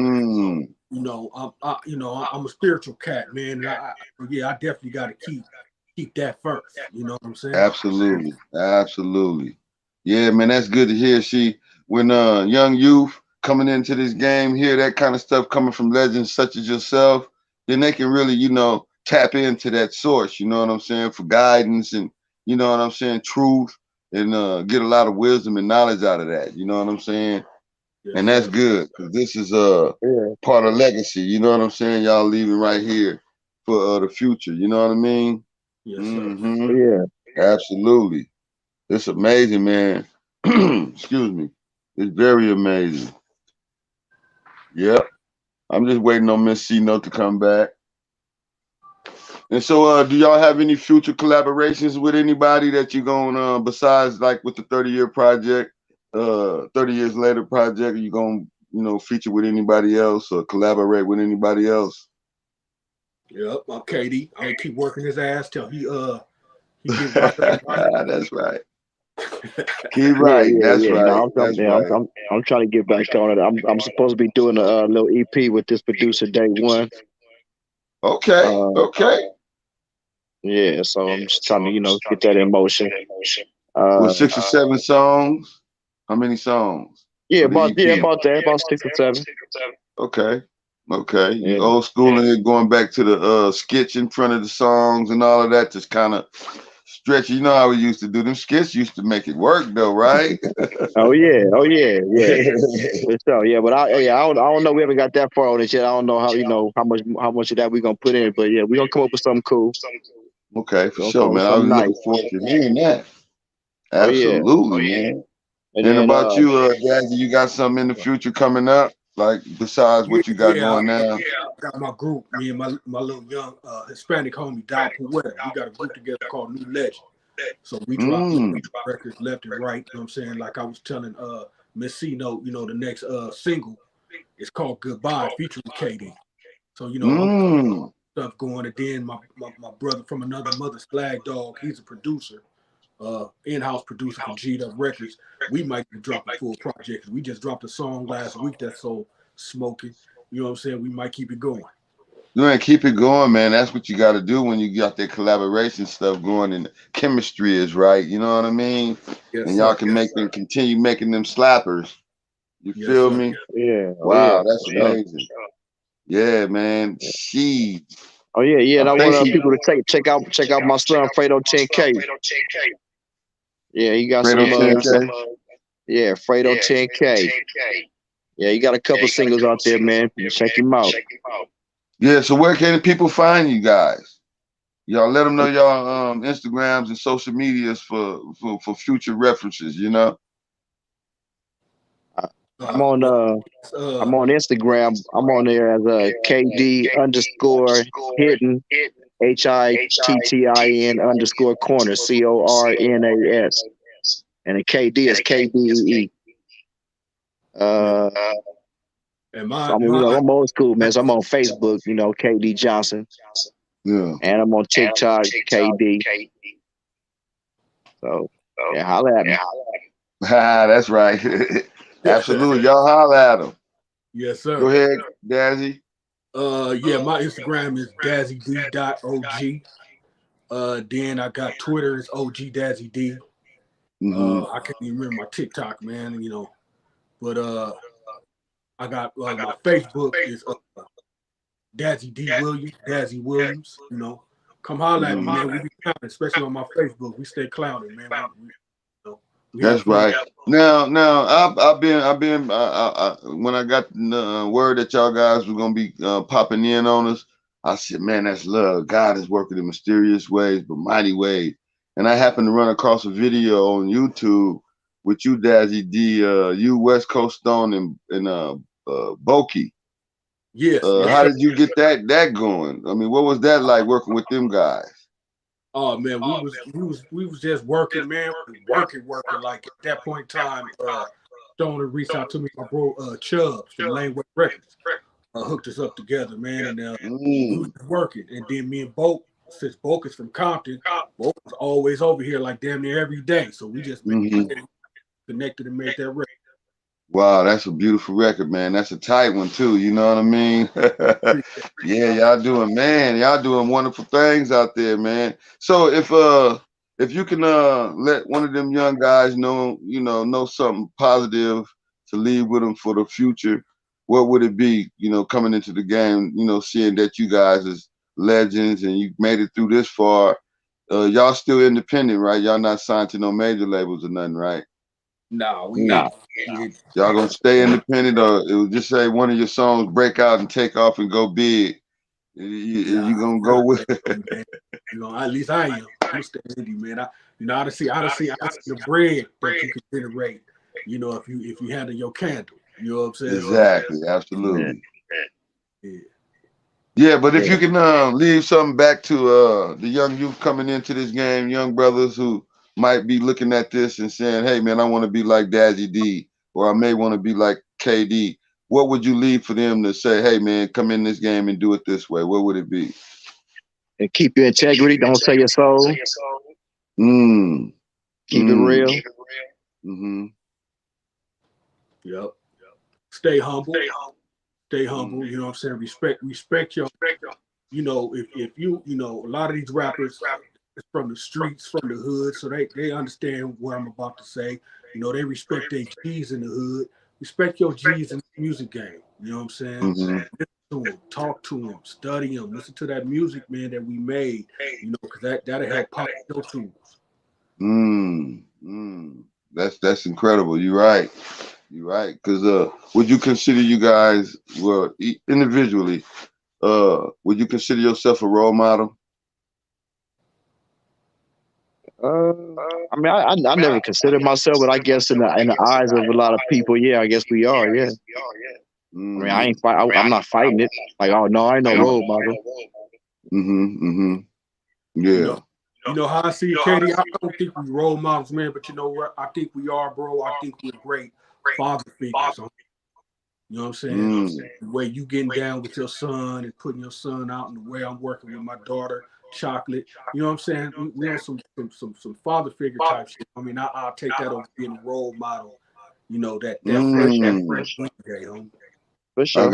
I'm a spiritual cat, man. I definitely got to keep that first. You know what I'm saying? Absolutely. Yeah, man, that's good to hear. See, when young youth coming into this game, hear that kind of stuff coming from legends such as yourself, then they can really, tap into that source, you know what I'm saying, for guidance and, you know what I'm saying, truth, and get a lot of wisdom and knowledge out of that, you know what I'm saying? Yes, And that's sir. good, because this is Yeah. part of legacy, you know what I'm saying? Y'all leaving right here for the future, you know what I mean? Yes, sir. Mm-hmm. Yeah. Absolutely. It's amazing, man. Excuse me. It's very amazing. Yep. I'm just waiting on Miss C Note to come back. And so do y'all have any future collaborations with anybody that you gonna besides like with the 30-year project, 30 years later project, you gonna, feature with anybody else or collaborate with anybody else? Yep, I'm KD. I'm gonna keep working his ass till he get right up. That's right. Keep Yeah, right. yeah, That's yeah. right. No, That's right. I'm trying to get back on it. I'm supposed to be doing a little EP with this producer day one. Okay. Okay. Yeah, so I'm just trying to, get that in motion. With 6 or 7 songs? How many songs Yeah, for the EP? about that, about 6 or 7. Okay. Okay. You Yeah. old school and going back to the sketch in front of the songs and all of that, just kind of stretch. You know how we used to do them skits used to make it work though, right? Oh yeah, yeah. So yeah, but I don't know. We haven't got that far on it yet. I don't know how much of that we gonna put in, but yeah, we gonna come up with something cool. Okay, for We're gonna sure, come up with man. I was something looking nice. forward to hearing that. Oh yeah. Absolutely, man. And And then about you, Jazzy, you got something in the future coming up, like besides what you got Yeah, going now? I got my group. Me and my little young Hispanic homie Dal Puerta. We got a group together called New Legend. So we drop records left and right. You know what I'm saying? Like I was telling Miss C Note, the next single is called Goodbye featuring KD. So I'm stuff going, and then my brother from another mother, Slag Dog, he's a producer, in-house producer for G'd Up Records. We might be dropping full projects. We just dropped a song last week that's so smoking. You know what I'm saying? We might keep it going. Man, keep it going, man. That's what you got to do when you got that collaboration stuff going and the chemistry is right. You know what I mean? Yes, and y'all sir. can make them continue making them slappers. You Yes, feel sir. me? yeah. Wow, that's amazing. Yeah, man. She. Oh yeah, yeah. And I want he- people to check out my son Fredo 10K. Yeah, he got Fredo some 10K. yeah, Fredo 10K. Yeah, he got a couple singles out there, man. Check him out. Yeah, so where can people find you guys? Y'all let them know y'all Instagrams and social medias for future references, you know? I'm on Instagram. I'm on there as a KD_hidden HITTIN_corner CORNAS. And the KD is KDEE. And I'm old school, man. So I'm on Facebook, KD Johnson. Yeah. And I'm on TikTok, KD. So yeah, holla at me. That's right. Absolutely. Y'all holla at them. Yes, sir. Go ahead, Dazzy. Yeah, my Instagram is DazzyD.OG. Then I got Twitter is OG Dazzy D. I can't even remember my TikTok, man, But I got my Facebook is Dazzy Williams, Come holler at me, man. We be clowning, especially on my Facebook. We stay clowning, man. That's right. Now, I've been when I got the word that y'all guys were gonna be popping in on us, I said, man, that's love. God is working in mysterious ways, but mighty ways. And I happened to run across a video on YouTube with you, Dazzy D, you West Coast Stone and Boki. Yes. How did you get that going? I mean, what was that like working with them guys? Oh man, we was just working, man. Working. Like at that point in time, Stoner reached out to me, my bro Chubbs from Laneway Records, hooked us up together, man, and we was working. And then me and Boke, since Boke is from Compton, Boke was always over here like damn near every day. So we just connected and made that record. Wow, that's a beautiful record, man. That's a tight one too. You know what I mean? Yeah, y'all doing wonderful things out there, man. So if if you can let one of them young guys know, know something positive to leave with them for the future, what would it be? Coming into the game, seeing that you guys is legends and you made it through this far. Y'all still independent, right? Y'all not signed to no major labels or nothing, right? No, we No. ain't. Y'all gonna stay independent, or it would just say one of your songs break out and take off and go big? You gonna go with it? Man. At least I am. I'm staying indie, man. I done see the bread that you can generate. If you handle your candle, you know what I'm saying? Exactly, absolutely. Yeah. Yeah, but if you can leave something back to the young youth coming into this game, young brothers who might be looking at this and saying, "Hey, man, I want to be like DAZZY D, or I may want to be like KD." What would you leave for them to say, "Hey, man, come in this game and do it this way"? What would it be? And keep your integrity. Don't sell your soul. Keep it real. Mm-hmm. Yep. Stay humble. Stay humble. You know what I'm saying? Respect your. If you a lot of these rappers is from the streets, from the hood, so they understand what I'm about to say. They respect their G's in the hood. Respect your G's in the music game. You know what I'm saying? Mm-hmm. Listen to them, talk to them, study them, listen to that music, man, that we made. Because that'll help pop your tools. That's incredible. You're right. You're right. Because would you consider you guys, well, individually, would you consider yourself a role model? I mean, I never considered myself, but I guess in the eyes of a lot of people, yeah, I guess we are, yeah. I mean, I'm not fighting it. Like, oh no, I ain't no role model. Yeah. You know how I see it, Katie? I don't think we role models, man, but you know what? I think we are, bro. I think we're great father figures. You know what I'm saying? The way you getting down with your son and putting your son out, and the way I'm working with my daughter, Chocolate. You know what I'm saying? We on some father figure type shit. I mean, I'll take that over being a role model. That fresh day, homie. For sure.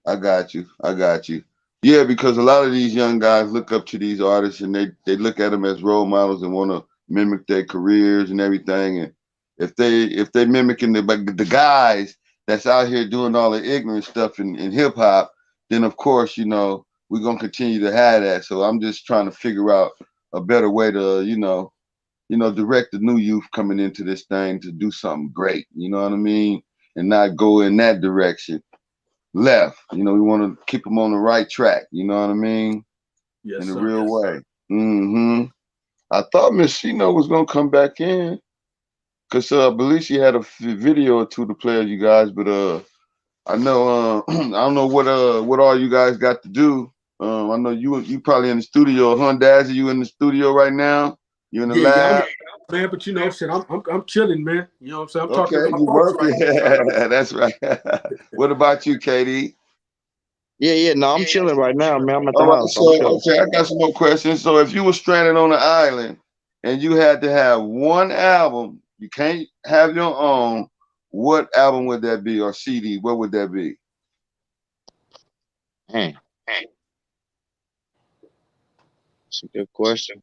I got you. Yeah, because a lot of these young guys look up to these artists and they look at them as role models and want to mimic their careers and everything. And if they mimicking the guys that's out here doing all the ignorant stuff in hip hop, then of course, we're gonna continue to have that. So I'm just trying to figure out a better way to, direct the new youth coming into this thing to do something great. You know what I mean? And not go in that direction. Left. We want to keep them on the right track. You know what I mean? Yes, in a sir. real way. I thought Miss Shino was gonna come back in, cause I believe she had a video or two to play you guys, but I know I don't know what all you guys got to do. I know you probably in the studio, huh, Dazzy? You in the studio right now? You in the lab? Man, but shit, I'm chilling, man. You know what I'm saying? I'm talking Okay, to my you folks working? right now. That's right. What about you, Katie? Yeah. No, I'm chilling right now, man. I'm at the All right, house. I'm so chilling. okay, I got some more questions. So if you were stranded on an island and you had to have one album, you can't have your own, what album would that be, or CD? What would that be? That's a good question.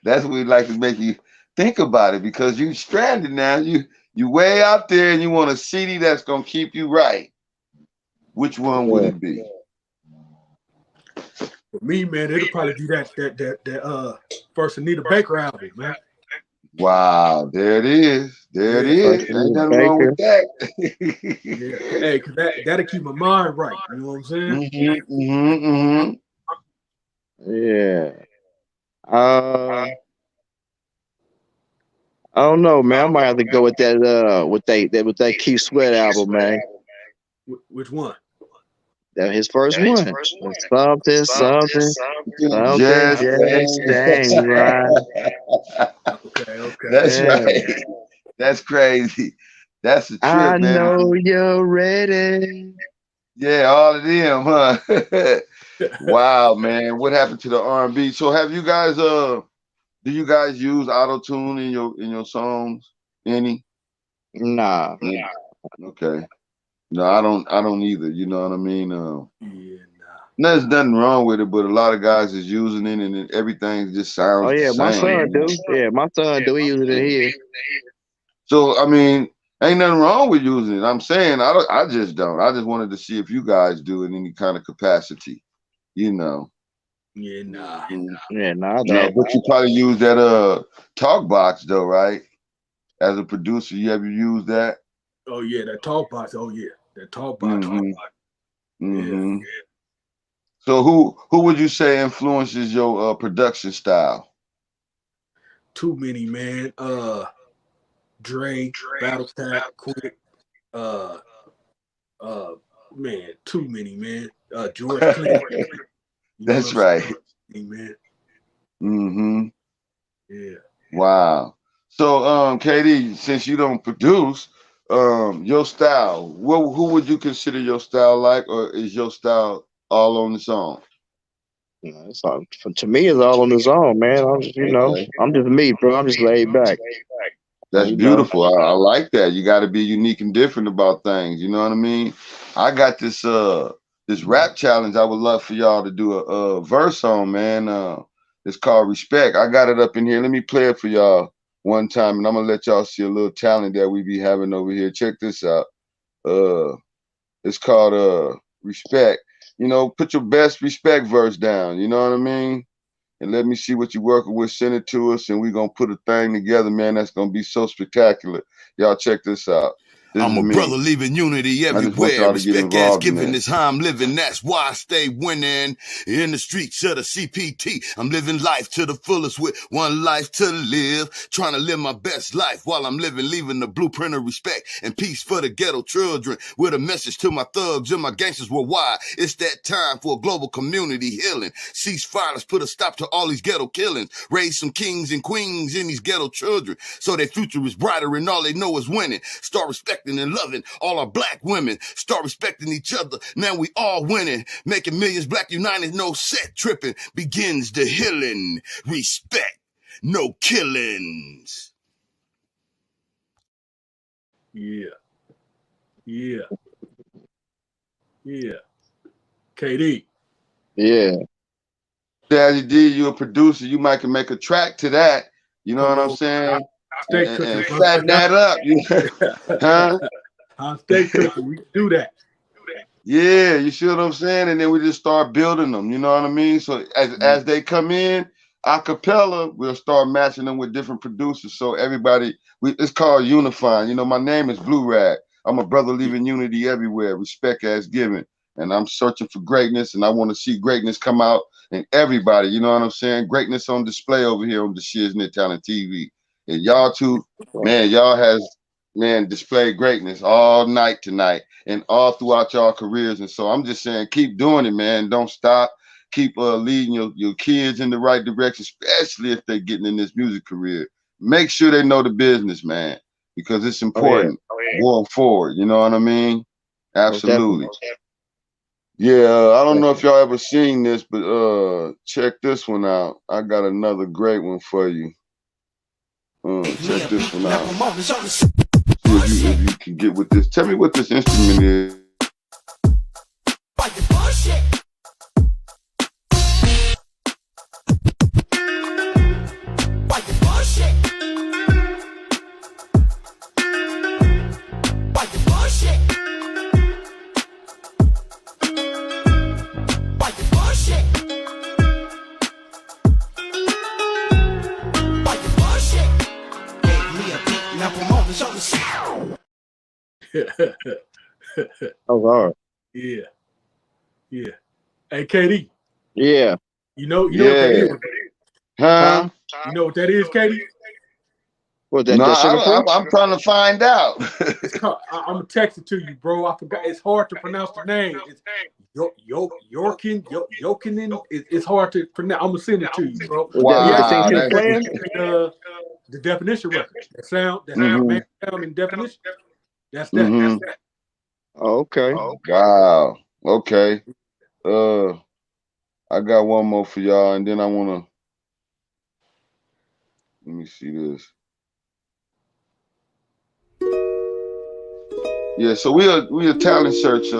That's what we like to make you think about it, because you stranded now. You way out there and you want a CD that's gonna keep you right. Which one would it be? For me, man, it'll probably be that first Anita Baker album, man. Wow, there it is. There it is. Ain't nothing wrong with that. Yeah, hey, cause that'll keep my mind right. You know what I'm saying? Yeah. I don't know, man. I might have to go with that with that Keith Sweat album, man. Which one? That his first one. Something just ain't right. Okay. That's right. That's crazy. That's a trip, I man. know you're ready. Yeah, all of them, huh? Wow, man. What happened to the R&B? So have you guys do you guys use auto-tune in your songs? Any? Nah. Okay. No, I don't either. You know what I mean? Yeah, There's nothing wrong with it, but a lot of guys is using it, and everything just sounds Oh the yeah, my same. son do. Yeah, my son do. He uses it here. So I mean, ain't nothing wrong with using it. I'm saying I just don't. I just wanted to see if you guys do in any kind of capacity. You know. yeah, nah. Yeah, nah, I No, don't. but you probably use that talk box though, right? As a producer, you ever use that? Oh yeah, that talk box. Oh yeah, that talk box. Mm-hmm. Yeah. Mm-hmm. So who would you say influences your production style? Too many, man. Dre, Battle Tap, Quick. Uh, man, too many, man. George Clinton. You know what That's I'm right. saying, man? Mm-hmm. Yeah. Wow. So, KD, since you don't produce, your style, who would you consider your style like, or is your style all on its own? It's all, to me, it's all on his own, man. I'm just, Okay. I'm just me, bro. I'm just laid back. That's You know. beautiful. I like that. You got to be unique and different about things. You know what I mean? I got this rap challenge I would love for y'all to do a verse on, man. It's called Respect. I got it up in here. Let me play it for y'all one time, and I'm gonna let y'all see a little talent that we be having over here. Check this out. Uh, it's called Respect. You know, put your best respect verse down. You know what I mean? And let me see what you're working with. Send it to us, and we're gonna put a thing together, man. That's gonna be so spectacular. Y'all check this out. This I'm is a me. brother leaving unity I just want everywhere. y'all to get Respect as involved in given that. is how I'm living. That's why I stay winning in the streets of the CPT. I'm living life to the fullest with one life to live. Trying to live my best life while I'm living, leaving the blueprint of respect and peace for the ghetto children. With a message to my thugs and my gangsters worldwide. It's that time for a global community healing. Cease violence, put a stop to all these ghetto killings. Raise some kings and queens in these ghetto children so their future is brighter and all they know is winning. Start respecting and loving all our black women. Start respecting each other. Now we all winning. Making millions black united, no set tripping. Begins the healing. Respect, no killings. Yeah. Yeah. Yeah. KD. Yeah. Daddy D, you a producer. You might can make a track to that. You know Come what I'm on. saying? Stay And cooking, bro. fatten that up. Huh? I'll stay cooking. We can do that. Yeah, you see what I'm saying? And then we just start building them, you know what I mean? So as they come in, a cappella, we'll start matching them with different producers. So everybody, it's called unifying. You know, my name is Blue Rag. I'm a brother Yeah. leaving unity everywhere, respect as given. And I'm searching for greatness, and I want to see greatness come out in everybody. You know what I'm saying? Greatness on display over here on the Shiznit Talent TV. And y'all two, man, y'all has displayed greatness all night tonight and all throughout y'all careers. And so I'm just saying, keep doing it, man. Don't stop. Keep leading your kids in the right direction, especially if they're getting in this music career. Make sure they know the business, man, because it's Oh yeah. important going forward. You know what I mean? Most definitely. Absolutely. Yeah, I don't know if y'all ever seen this, but check this one out. I got another great one for you. Check this one out. See if you can get with this. Tell me what this instrument is. Oh Lord. Yeah. Yeah. Hey, KD. Yeah. You know what that Yeah. is? Huh? You know what that is, KD? What No, that sugar free? I'm trying to find out. It's called. I'm gonna text it to you, bro. I forgot. It's hard to pronounce the name. It's Yorkin. It's hard to pronounce. I'm gonna send it to you, bro. Was that the thing Wow. she was playing? The definition record. The sound Mhm. sound and definition. That's that. Mhm. Oh, okay. Wow. Okay. I got one more for y'all, and then I wanna let me see this. Yeah, so we a talent search.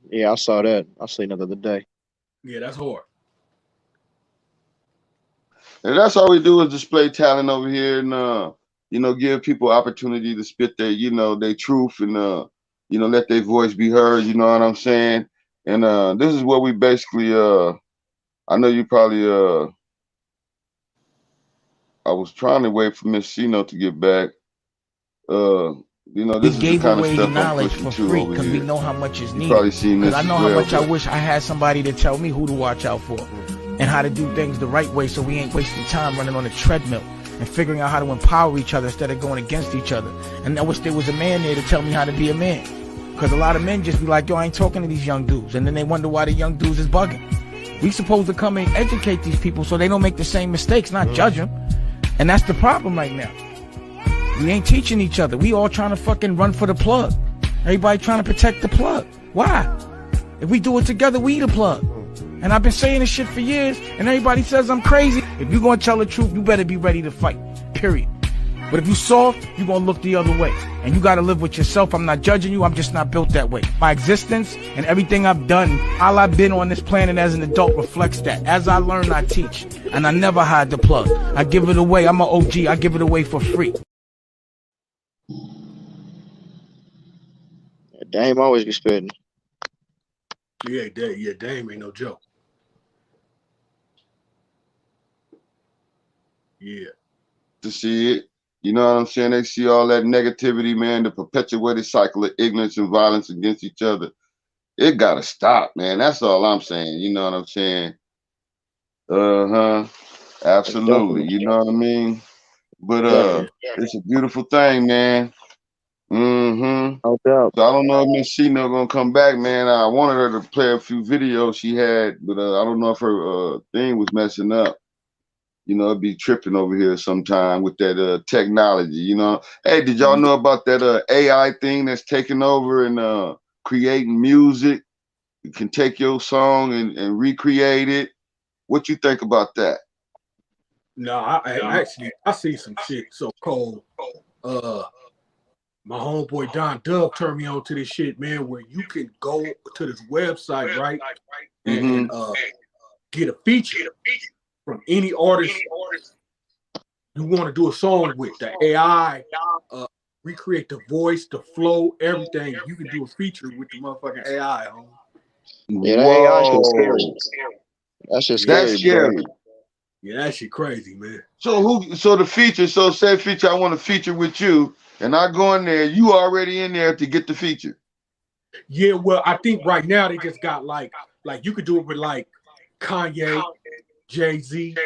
Yeah, I saw that. I seen it the other day. Yeah, that's hard. And that's all we do is display talent over here and give people opportunity to spit their, their truth and let their voice be heard, you know what I'm saying? And this is what we basically I know you probably I was trying to wait for Miss Shino to get back. We This is the gave kind of away stuff I'm knowledge pushing for to free over because we here. know how much is You needed. probably seen this Because I know as how well, much I but- wish I had somebody to tell me who to watch out for and how to do things the right way so we ain't wasting time running on a treadmill and figuring out how to empower each other instead of going against each other. And I wish there was a man there to tell me how to be a man. Because a lot of men just be like, yo, I ain't talking to these young dudes. And then they wonder why the young dudes is bugging. We supposed to come and educate these people so they don't make the same mistakes, not judge them. And that's the problem right now. We ain't teaching each other. We all trying to fucking run for the plug. Everybody trying to protect the plug. Why? If we do it together, we the plug. And I've been saying this shit for years, and everybody says I'm crazy. If you gonna tell the truth, you better be ready to fight. Period. But if you soft, you gonna look the other way. And you gotta live with yourself. I'm not judging you, I'm just not built that way. My existence and everything I've done, all I've been on this planet as an adult reflects that. As I learn, I teach. And I never hide the plug. I give it away. I'm an OG, I give it away for free. Dame always be spitting. Yeah, Dame ain't no joke. Yeah. To see it. You know what I'm saying? They see all that negativity, man, the perpetuated cycle of ignorance and violence against each other. It gotta stop, man. That's all I'm saying. You know what I'm saying? Absolutely. Definitely. You know what I mean? But Definitely. it's a beautiful thing, man. No doubt. So I don't know if Miss Shino gonna come back, man. I wanted her to play a few videos she had, but I don't know if her thing was messing up. You know, it'd be tripping over here sometime with that technology, you know. Hey, did y'all know about that AI thing that's taking over and creating music? You can take your song and recreate it. What you think about that? No, I see some shit so cold. My homeboy Don Dub turned me on to this shit, man, where you can go to this website, right, and get a feature from any artist you want to do a song with. The AI recreate the voice, the flow, everything. You can do a feature with the motherfucking AI, homie. Yeah, that AI shit's scary. That's just scary. That's scary. Yeah, that shit crazy, man. So the feature, so say feature, I want to feature with you, and I go in there, you already in there to get the feature. Yeah, well, I think right now they just got like you could do it with like Kanye, Jay-Z,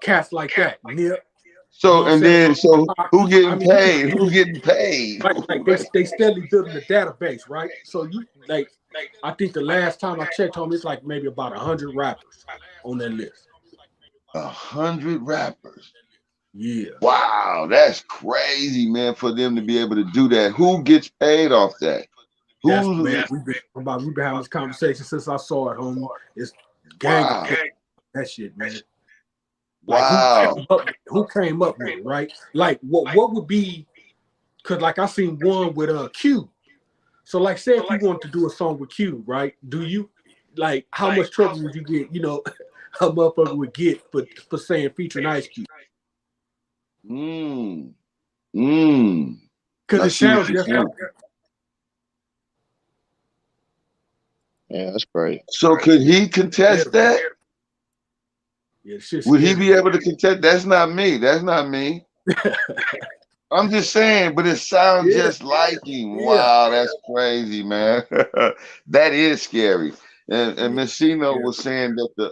cats like that. Nip. So You know and then so who getting paid? You Who's getting paid? like they steadily building the database, right? So you like, I think the last time I checked, home, it's like maybe about 100 rappers on that list. 100 rappers. Yeah. Wow, that's crazy, man, for them to be able to do that. Who gets paid off that? That's, Who's man, we've been having this conversation since I saw it, homie. It's gang wow. that shit, man. Like, wow. Who came up with it, right? Like what would be, cause like I seen one with Q. So like say if you want to do a song with Q, right? Do you like how much trouble would you get, you know, a motherfucker would get for saying featuring Ice Cube? Cause it sounds just like Yeah, that's great. So could he contest that? Yeah, shit's Would he scary. be able to contest? That's not me. That's not me. I'm just saying, but it sounds Yeah. just like him. Yeah. Wow, that's crazy, man. That is scary. And Miss Shino was saying that the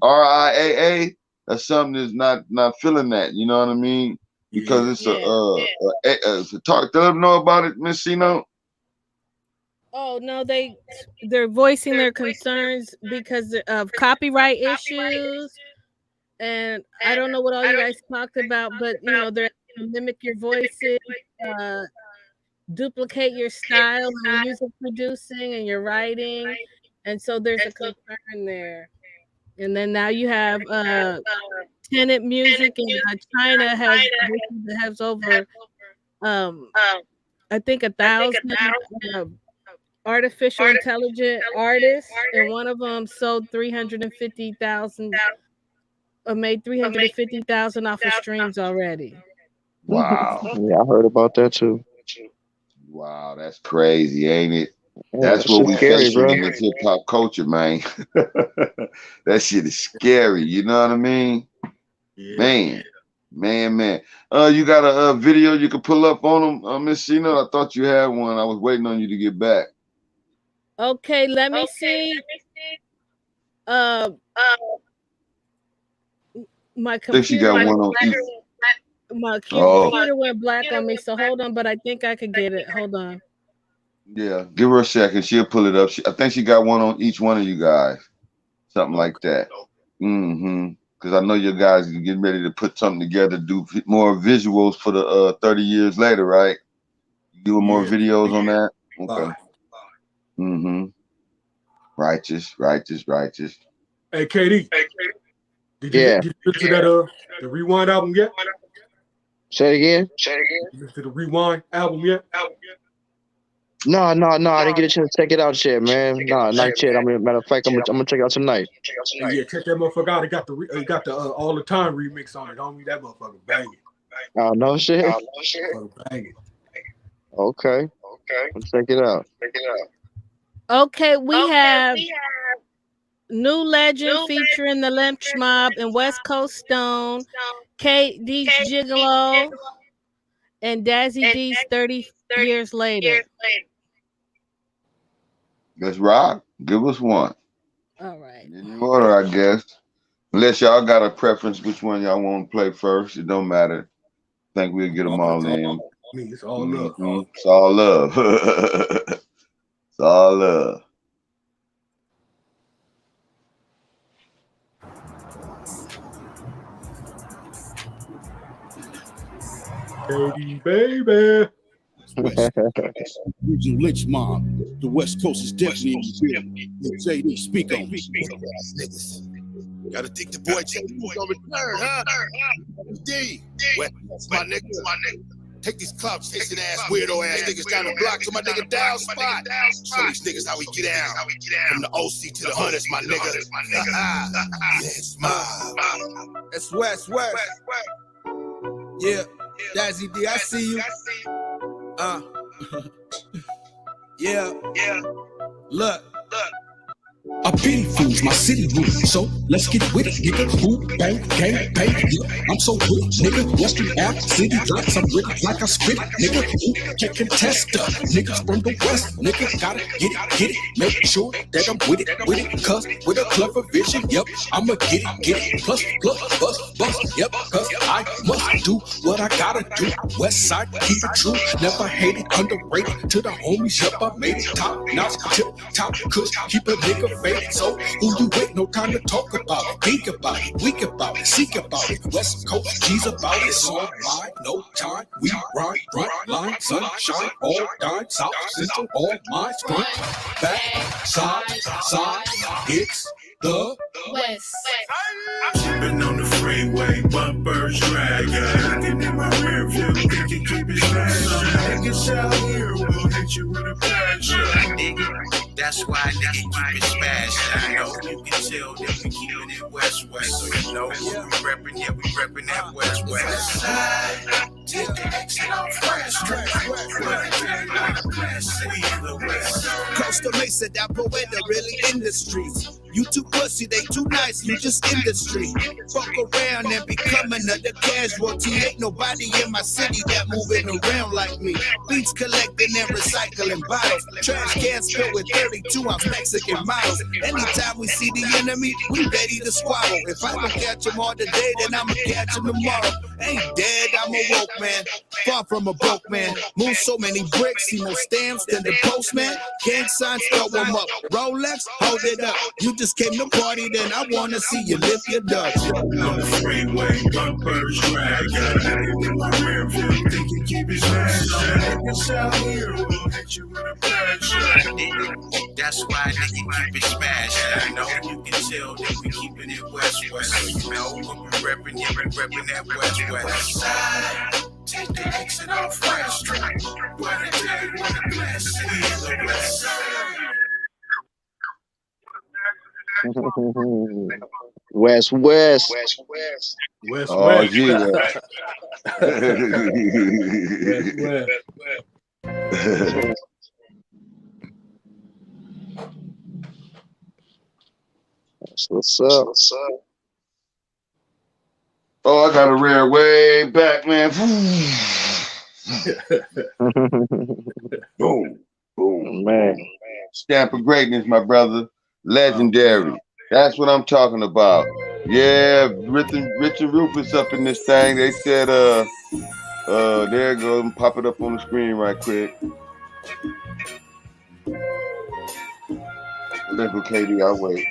RIAA or something is not feeling that. You know what I mean? Because it's talk. Let them know about it, Miss Shino. Oh no, they're voicing their concerns because of copyright issues, and I don't know what all you guys talked about, but you know they're gonna mimic your voices, duplicate your style and music producing and your writing, and so there's a concern there. And then now you have Tenet Music in China has over I think 1,000 artificial intelligent artists, and one of them sold 350,000 or made 350,000 off of streams already. Wow. Yeah, I heard about that too. Wow, that's crazy, ain't it? Yeah, That's what we scary, facing bro. in this hip hop culture, man. That shit is scary. You know what I mean? Yeah. Man. You got a video you can pull up on them, Miss Shino? I thought you had one. I was waiting on you to get back. Okay, let me see. My I think she got computer one on each. my computer went black on me, so hold on, but I think I could get it. Hold on. Yeah, give her a second. She'll pull it up. I think she got one on each one of you guys. Something like that. Because I know you guys are getting ready to put something together, do more visuals for the 30 years later, right? You doing more videos on that? Okay. Righteous. Hey, KD. Did you listen to that the Rewind album yet? Say it again. You listen to the Rewind album yet? No, I didn't get a chance to check it out yet, man. No, not yet. Matter of fact, I'm gonna check it out tonight. Hey, yeah, check that motherfucker out. It got the All the Time remix on it, homie. That motherfucker banging. Oh no shit. Banging. Okay. Let's check it out. Okay, we have New Legend featuring the Lynch Mob and West Coast Stone, KD's Gigolo, and Dazzy D's 30 Years Later. Let's rock. Give us one. All right. In order, I guess. Unless y'all got a preference which one y'all want to play first. It don't matter. I think we'll get them all in. It's all love. It's all love. It's all love. KD, baby. Original Lynch Mob. The West Coast is definitely in the building. JD, speak on niggas. Gotta think the boy JD on return, huh? D, that's my nigga. Take these clout chasing ass, weirdo ass niggas down the block to my nigga down spot. Show these niggas how we get down. From the OC to the hunters, my nigga. Lynch Mob. That's West. Yeah, Dazzy D, I see you. Yeah. Look. I pity fools, my city rules, so let's get with it, nigga. Who, bang, gang, pay, yeah, I'm so good, nigga. Western Ave, city blocks, I'm with it like I spit it, nigga. Who can contest us, niggas from the West, nigga. Gotta get it, make sure that I'm with it, cause with a clever vision, yep, I'ma get it, plus, bust, yep, cause I must do what I gotta do. West side, keep it true, never hated, underrated, to the homies, yep, I made it, top notch, tip, top, kush, keep a nigga faded, so who you with? No time to talk about it, think about it, weak about it, seek about it. West Coast, G's about it, so mine, no time. We ride, front line, sunshine, all dime, south, central, all mine, front, back, side, it's the West. Been on the freeway, bumpers dragging. Looking in my rear view, thinking keep it sliding. Niggas out here will hit you with a pressure. Nigga, that's why nigga keep it smashed. I know you can tell that we keeping it West. So you know we reppin' that West. Side, take the exit off West. We in the West. Shouts to Mesa, that poeta really in the streets. You too pussy, they too nice, you just in the street. Fuck around and become another casualty. Ain't nobody in my city that moving around like me. Beats collecting and recycling bottles. Trash cans filled with 32-ounce Mexican models. Anytime we see the enemy, we ready to squabble. If I don't catch them all today, then I'ma catch them tomorrow. Ain't dead, I'm a woke man. Far from a broke man. Move so many bricks, see more stamps than the postman. Gang signs, throw them up. Rolex, hold it up. You just came to party, then I wanna see you lift your Dutch. On the freeway, bumpers dragging. In my rear view, think you keep it smashing. Niggas out here will hit you with a passion. That's why nigga keep it smashed. I know you can tell that we keeping it west. So you know when we reppin', yeah, we reppin' that west side. Take the exit off Fresh Street. What a day, what a blessing. We in the west side. West. Oh, yeah. What's up? Oh, I got a rare way back, man. Boom, boom, man. Stamp of greatness, my brother. Legendary. That's what I'm talking about. Yeah, Richard Rufus up in this thing. They said, there it goes. Pop it up on the screen right quick. Let's go, KD. I'll wait.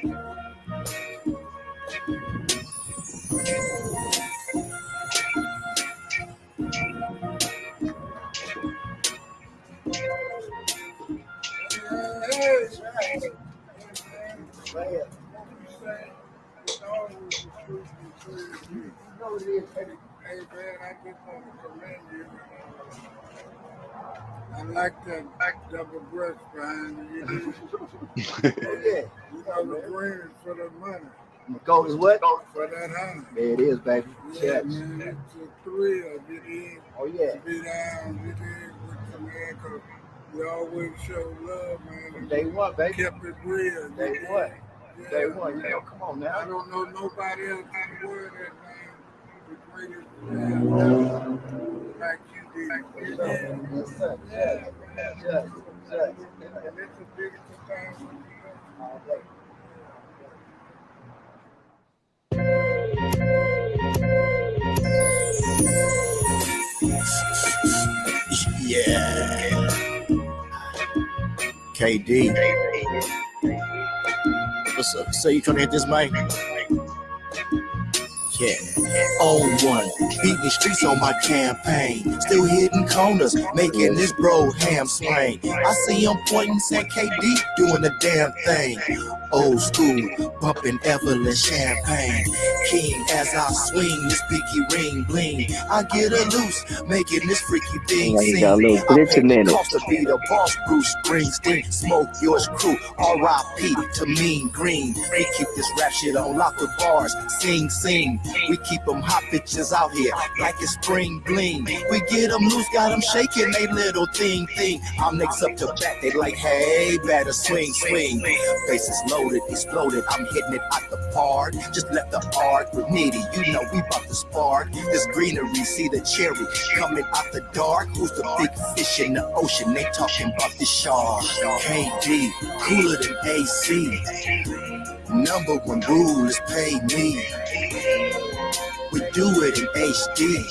Hey man, I just want to commend you. I like that double breast behind you. Yeah. You know the green is for the money. The gold is what? For that honey. There it is, baby. Yeah, man, it's a thrill. Get in. Oh yeah. Be down. Get in with you, man, because you always show love, man. From day one, baby. Kept it real. Day one. Yeah, Day one. You man. know, come on now. I don't know nobody else in the world that man, the greatest man like you did. Yeah. Yes, sir. Yeah, Yes. Yes. and it's the biggest thing for you. All day. Yeah. KD. What's up? So you trying to hit this mic? Yeah. On one. Beat the streets on my campaign. Still hitting corners, making this bro ham swing. I see him pointing, saying KD doing the damn thing. Old school, bumping Evelyn champagne. King as I swing this pinky ring bling. I get a loose, making this freaky thing Like you sing. got a little I glitch pay in the it. cost to be the boss, Bruce Springsteen. Smoke yours crew, R.I.P. to Mean Green. We keep this rap shit on lock with bars, sing. We keep them hot bitches out here like it's spring bling. We get them loose, got them shaking they little thing. I'm next up to bat, they like, hey, better swing. Faces loaded, exploded, I'm hitting it out the park. Just left the art with Nitty, you know we bout to spark. This greenery, see the cherry coming out the dark. Who's the big fish in the ocean? They talking about the shark. KD, cooler than AC. Number one rule is pay me. We do it in HD.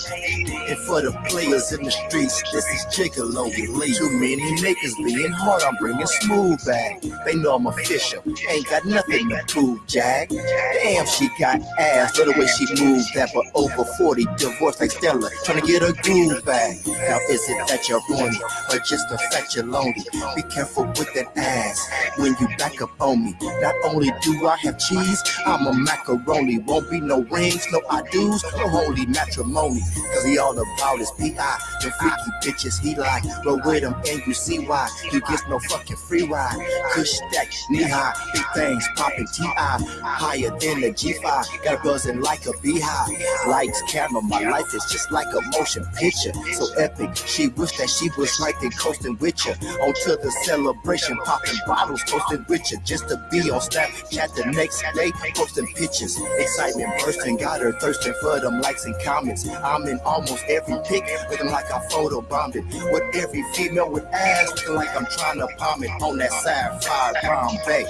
And for the players in the streets, this is Gigolo Elite. Too many niggas being hard, I'm bringing smooth back. They know I'm official, ain't got nothing to prove, Jack. Damn, she got ass, for the way she moves that. But over 40, divorced like Stella, trying to get her groove back. Now is it that you're horny, or just the fact you're lonely? Be careful with that ass when you back up on me. Not only do I have cheese, I'm a macaroni. Won't be no rings, no I do. use no holy matrimony, cause he all about his P.I. The freaky bitches he like, roll with him and you see why. He gets no fucking free ride. Kush stack, knee high, big things popping T.I. Higher than the G5, got buzzing like a beehive. Lights, camera, my life is just like a motion picture. So epic, she wish that she was right there coasting with you. On to the celebration, popping bottles, toasting with you. Just to be on Snapchat the next day, posting pictures. Excitement bursting, got her thirsting for them likes and comments. I'm in almost every pic, looking like I photo bombed it. With every female with ass, looking like I'm trying to palm it on that sapphire brown bay.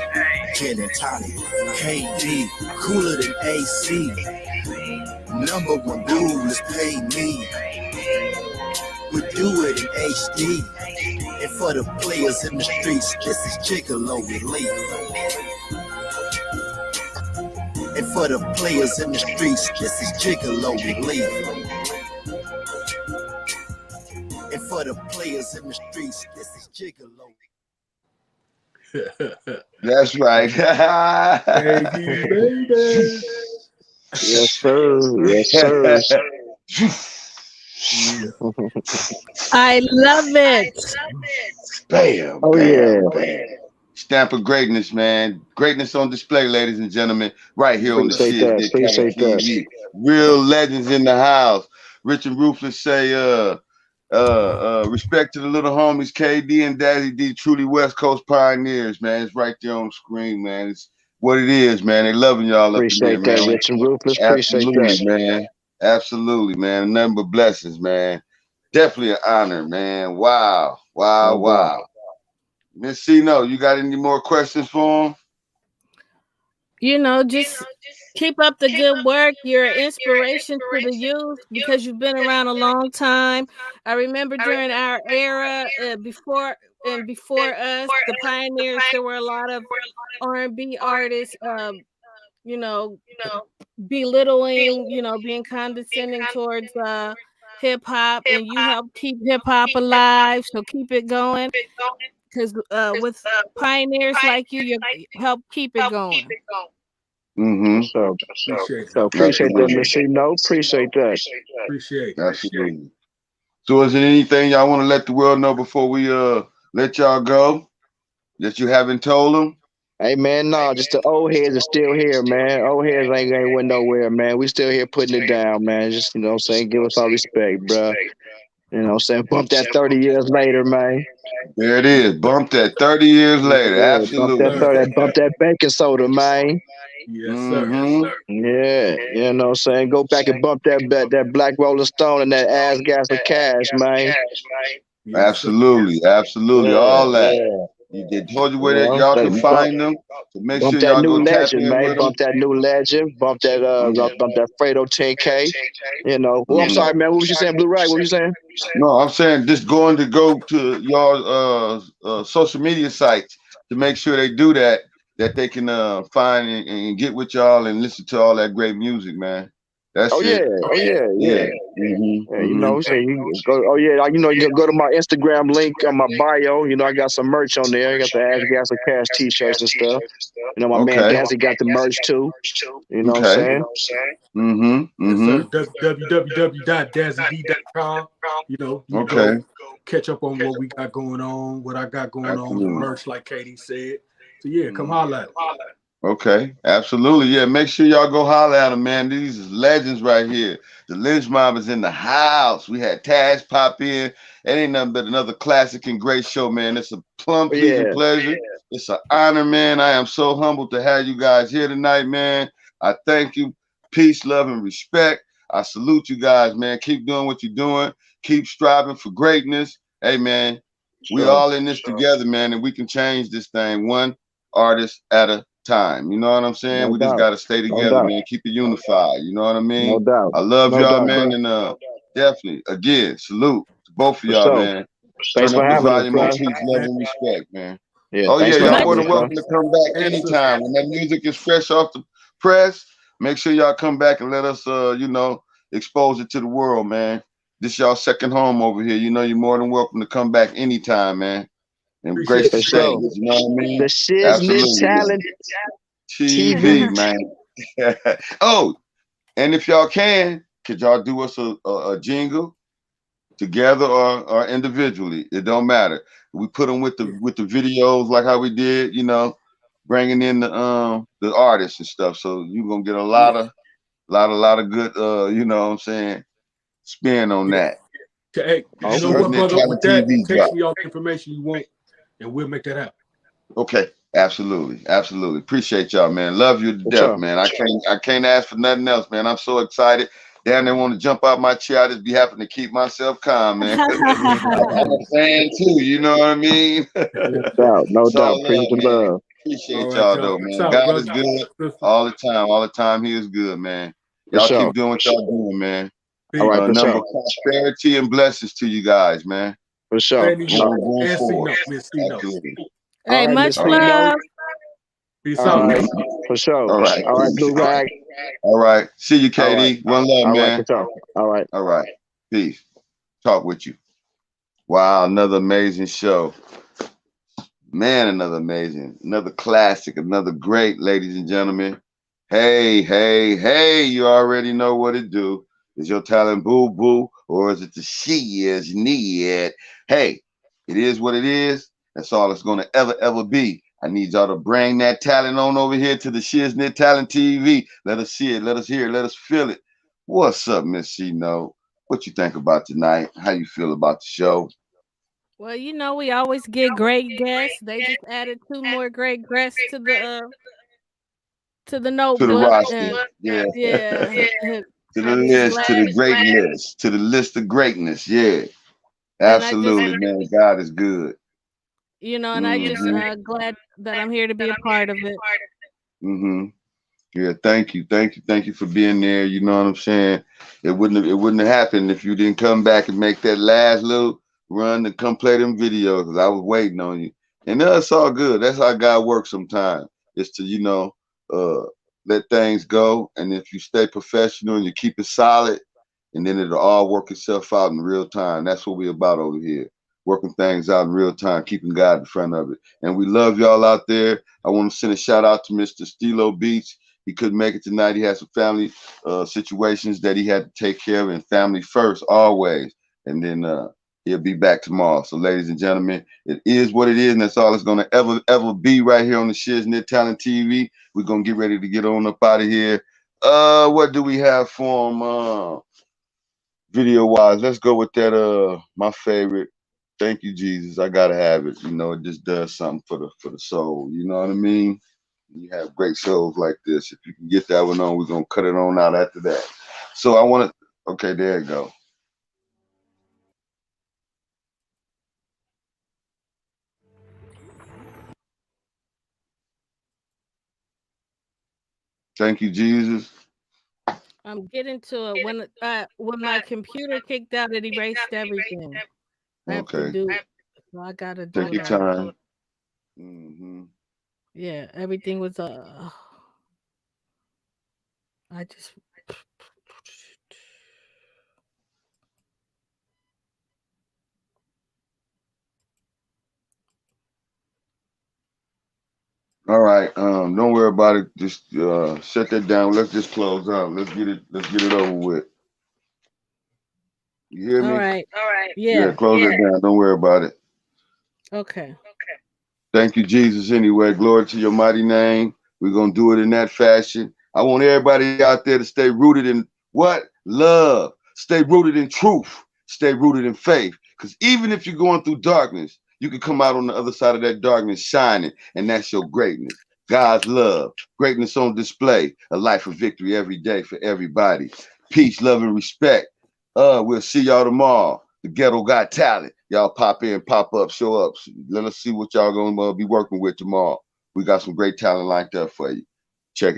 Gin and tonic, KD, cooler than AC. Number one rule is pay me. We do it in HD. And for the players in the streets, this is Gigolo Relief. And for the players in the streets, this is Gigolo Relief. And for the players in the streets, this is Gigolo. That's right. Yes, sir. Yes, sir. I love it. Bam, Oh, bam, yeah. bam. Stamp of greatness, man. Greatness on display, ladies and gentlemen. Right here on the Appreciate that. Shiznit Appreciate that. TV. Real legends in the house. Rich and Ruthless say, respect to the little homies, KD and Dazzy D, truly West Coast pioneers, man. It's right there on the screen, man. It's what it is, man. They loving y'all up in there, Appreciate that, man. Rich and Ruthless. Appreciate Absolutely, that. man. Absolutely, man. Nothing but blessings, man. Definitely an honor, man. Wow. Wow, No wow. doubt. Miss Cino, you got any more questions for him? You know, just keep up the good work. You're an inspiration to the youth because you've been around a long time. I remember during our era, before us, the pioneers, there were a lot of R&B artists, you know, belittling, you know, being condescending towards hip hop, and you help keep hip hop alive. So keep it going, because with pioneers like you, you help keep it going. Mm-hmm. So appreciate that, Miss No. Appreciate that. Appreciate it. Absolutely. So is there anything y'all want to let the world know before we let y'all go that you haven't told them? Hey, man, no, just the old heads are still here, man. Old heads ain't went nowhere, man. We still here putting it down, man. Just, you know what I'm saying, give us our respect, bro. You know what I'm saying? Bump that 30 years later, man. There it is. Bump that 30 years later. Yeah, Absolutely. bump that baking soda, man. Yes, sir. Yeah, you know what I'm saying? Go back and bump that Black Rolling Stone and that Ass Gas of Cash, man. Absolutely. Absolutely. Yeah, All that. yeah. They told you where y'all can find them. So make sure y'all go tap in man. with them. Bump that new legend. Bump that bump that Fredo 10K. You know. Well, I'm sorry, man. What was you saying, Blue Rag? What was you saying? No, I'm saying just go to your social media sites to make sure they do that they can find and get with y'all and listen to all that great music, man. That's it. Yeah. Mm-hmm. Yeah, you know, so you go. Oh yeah, you know, you can go to my Instagram link on my bio. You know, I got some merch on there. I got the Ass Gas of Cash T-shirts and stuff. You know, my man Dazzy got the merch too. You know what I'm saying? Mm-hmm. Yes, sir. www.dazzyd.com. You know, you go catch up on what we got going on, what I got going on, the merch, like Katie said. So yeah, come holler at it. Okay, absolutely. Yeah, make sure y'all go holler at them, man. These is legends right here. The Lynch Mob is in the house. We had Taz pop in. It ain't nothing but another classic and great show, man. It's a plum pleasing pleasure. It's an honor, man. I am so humbled to have you guys here tonight, man. I thank you. Peace, love, and respect. I salute you guys, man. Keep doing what you're doing. Keep striving for greatness. Hey, man, we all in this together, man, and we can change this thing one artist at a time. You know what I'm saying? No We doubt. just got to stay together, man. Keep it unified. You know what I mean? No doubt. I love No y'all, doubt, man. bro. And definitely, again, salute to both of For y'all, sure. man. Thanks Turn for up the having us, volume bro. on peace, love, and respect, man. Yeah, Oh, yeah, thanks for y'all having more us, than bro. welcome to come back anytime. When that music is fresh off the press, make sure y'all come back and let us, you know, expose it to the world, man. This y'all second home over here. You know, you're more than welcome to come back anytime, man. And grace the stage. You know what I mean? The Shiznit Absolutely. Talent TV, man. Oh, And if y'all can, could y'all do us a jingle together or individually? It don't matter. We put them with the videos like how we did, you know, bringing in the artists and stuff. So you're gonna get a lot of good you know what I'm saying, spin on that. Hey, you know what, brother? With that, text me all the information you want, and we'll make that happen. Okay, absolutely. Appreciate y'all, man. Love you to death, man. I can't ask for nothing else, man. I'm so excited. Damn, they want to jump out my chair. I just be having to keep myself calm, man. I'm a fan too, you know what I mean? No doubt. Praise the love. Appreciate y'all though, man. God is good all the time. He is good, man. Y'all keep doing what y'all doing, man. All right, for number sure. prosperity and blessings to you guys, man. For sure. Going forward. Hey, much love. Peace out. out. For sure. All right. All right, Blue Rag. All right. See you, KD. One love, man. All right, for sure. All right. Peace. Talk with you. Wow, another amazing show. Man, another classic, another great, ladies and gentlemen. Hey, you already know what it do. Is your talent boo boo, or is it the shiznit? Hey, it is what it is. That's all it's gonna ever be. I need y'all to bring that talent on over here to the Shiznit Talent TV. Let us see it, let us hear it, let us feel it. What's up, Miss She-No? What you think about tonight? How you feel about the show? Well, you know, we always get great guests. They just added 2 more great guests to the notebook. To the roster, yeah. To the list, to the great list, to the list of greatness, yeah. Absolutely, man. God is good. You know, and I just glad that I'm here to be a part of it. Yeah, thank you for being there. You know what I'm saying? It wouldn't have happened if you didn't come back and make that last little run to come play them videos, because I was waiting on you. And it's all good. That's how God works sometimes. It's to, you know, let things go, and if you stay professional and you keep it solid, and then it'll all work itself out in real time. That's what we're about over here. Working things out in real time, keeping God in front of it. And we love y'all out there. I want to send a shout out to Mr. Stilo Beach. He couldn't make it tonight. He had some family situations that he had to take care of, and family first, always. And then he'll be back tomorrow. So, ladies and gentlemen, it is what it is, and that's all it's going to ever be right here on the Shiznit Talent TV. We're going to get ready to get on up out of here. What do we have for him video-wise? Let's go with that, my favorite. Thank you, Jesus. I gotta have it. You know, it just does something for the soul. You know what I mean? You have great shows like this. If you can get that one on, we're gonna cut it on out after that. So I want to. Okay, there you go. Thank you, Jesus. I'm getting to it. When my computer kicked out, it erased everything. I have to do it. So I gotta do Take your time. Yeah, everything was I just All right. Don't worry about it. Just shut that down. Let's just close out. Let's get it over with. You hear me? All right. Yeah, close it down. Don't worry about it. Okay. Thank you, Jesus. Anyway, glory to your mighty name. We're going to do it in that fashion. I want everybody out there to stay rooted in what? Love. Stay rooted in truth. Stay rooted in faith. Because even if you're going through darkness, you can come out on the other side of that darkness shining, and that's your greatness. God's love. Greatness on display. A life of victory every day for everybody. Peace, love, and respect. We'll see y'all tomorrow. The Ghetto Got Talent. Y'all pop in, pop up, show up. Let us see what y'all gonna be working with tomorrow. We got some great talent lined up for you.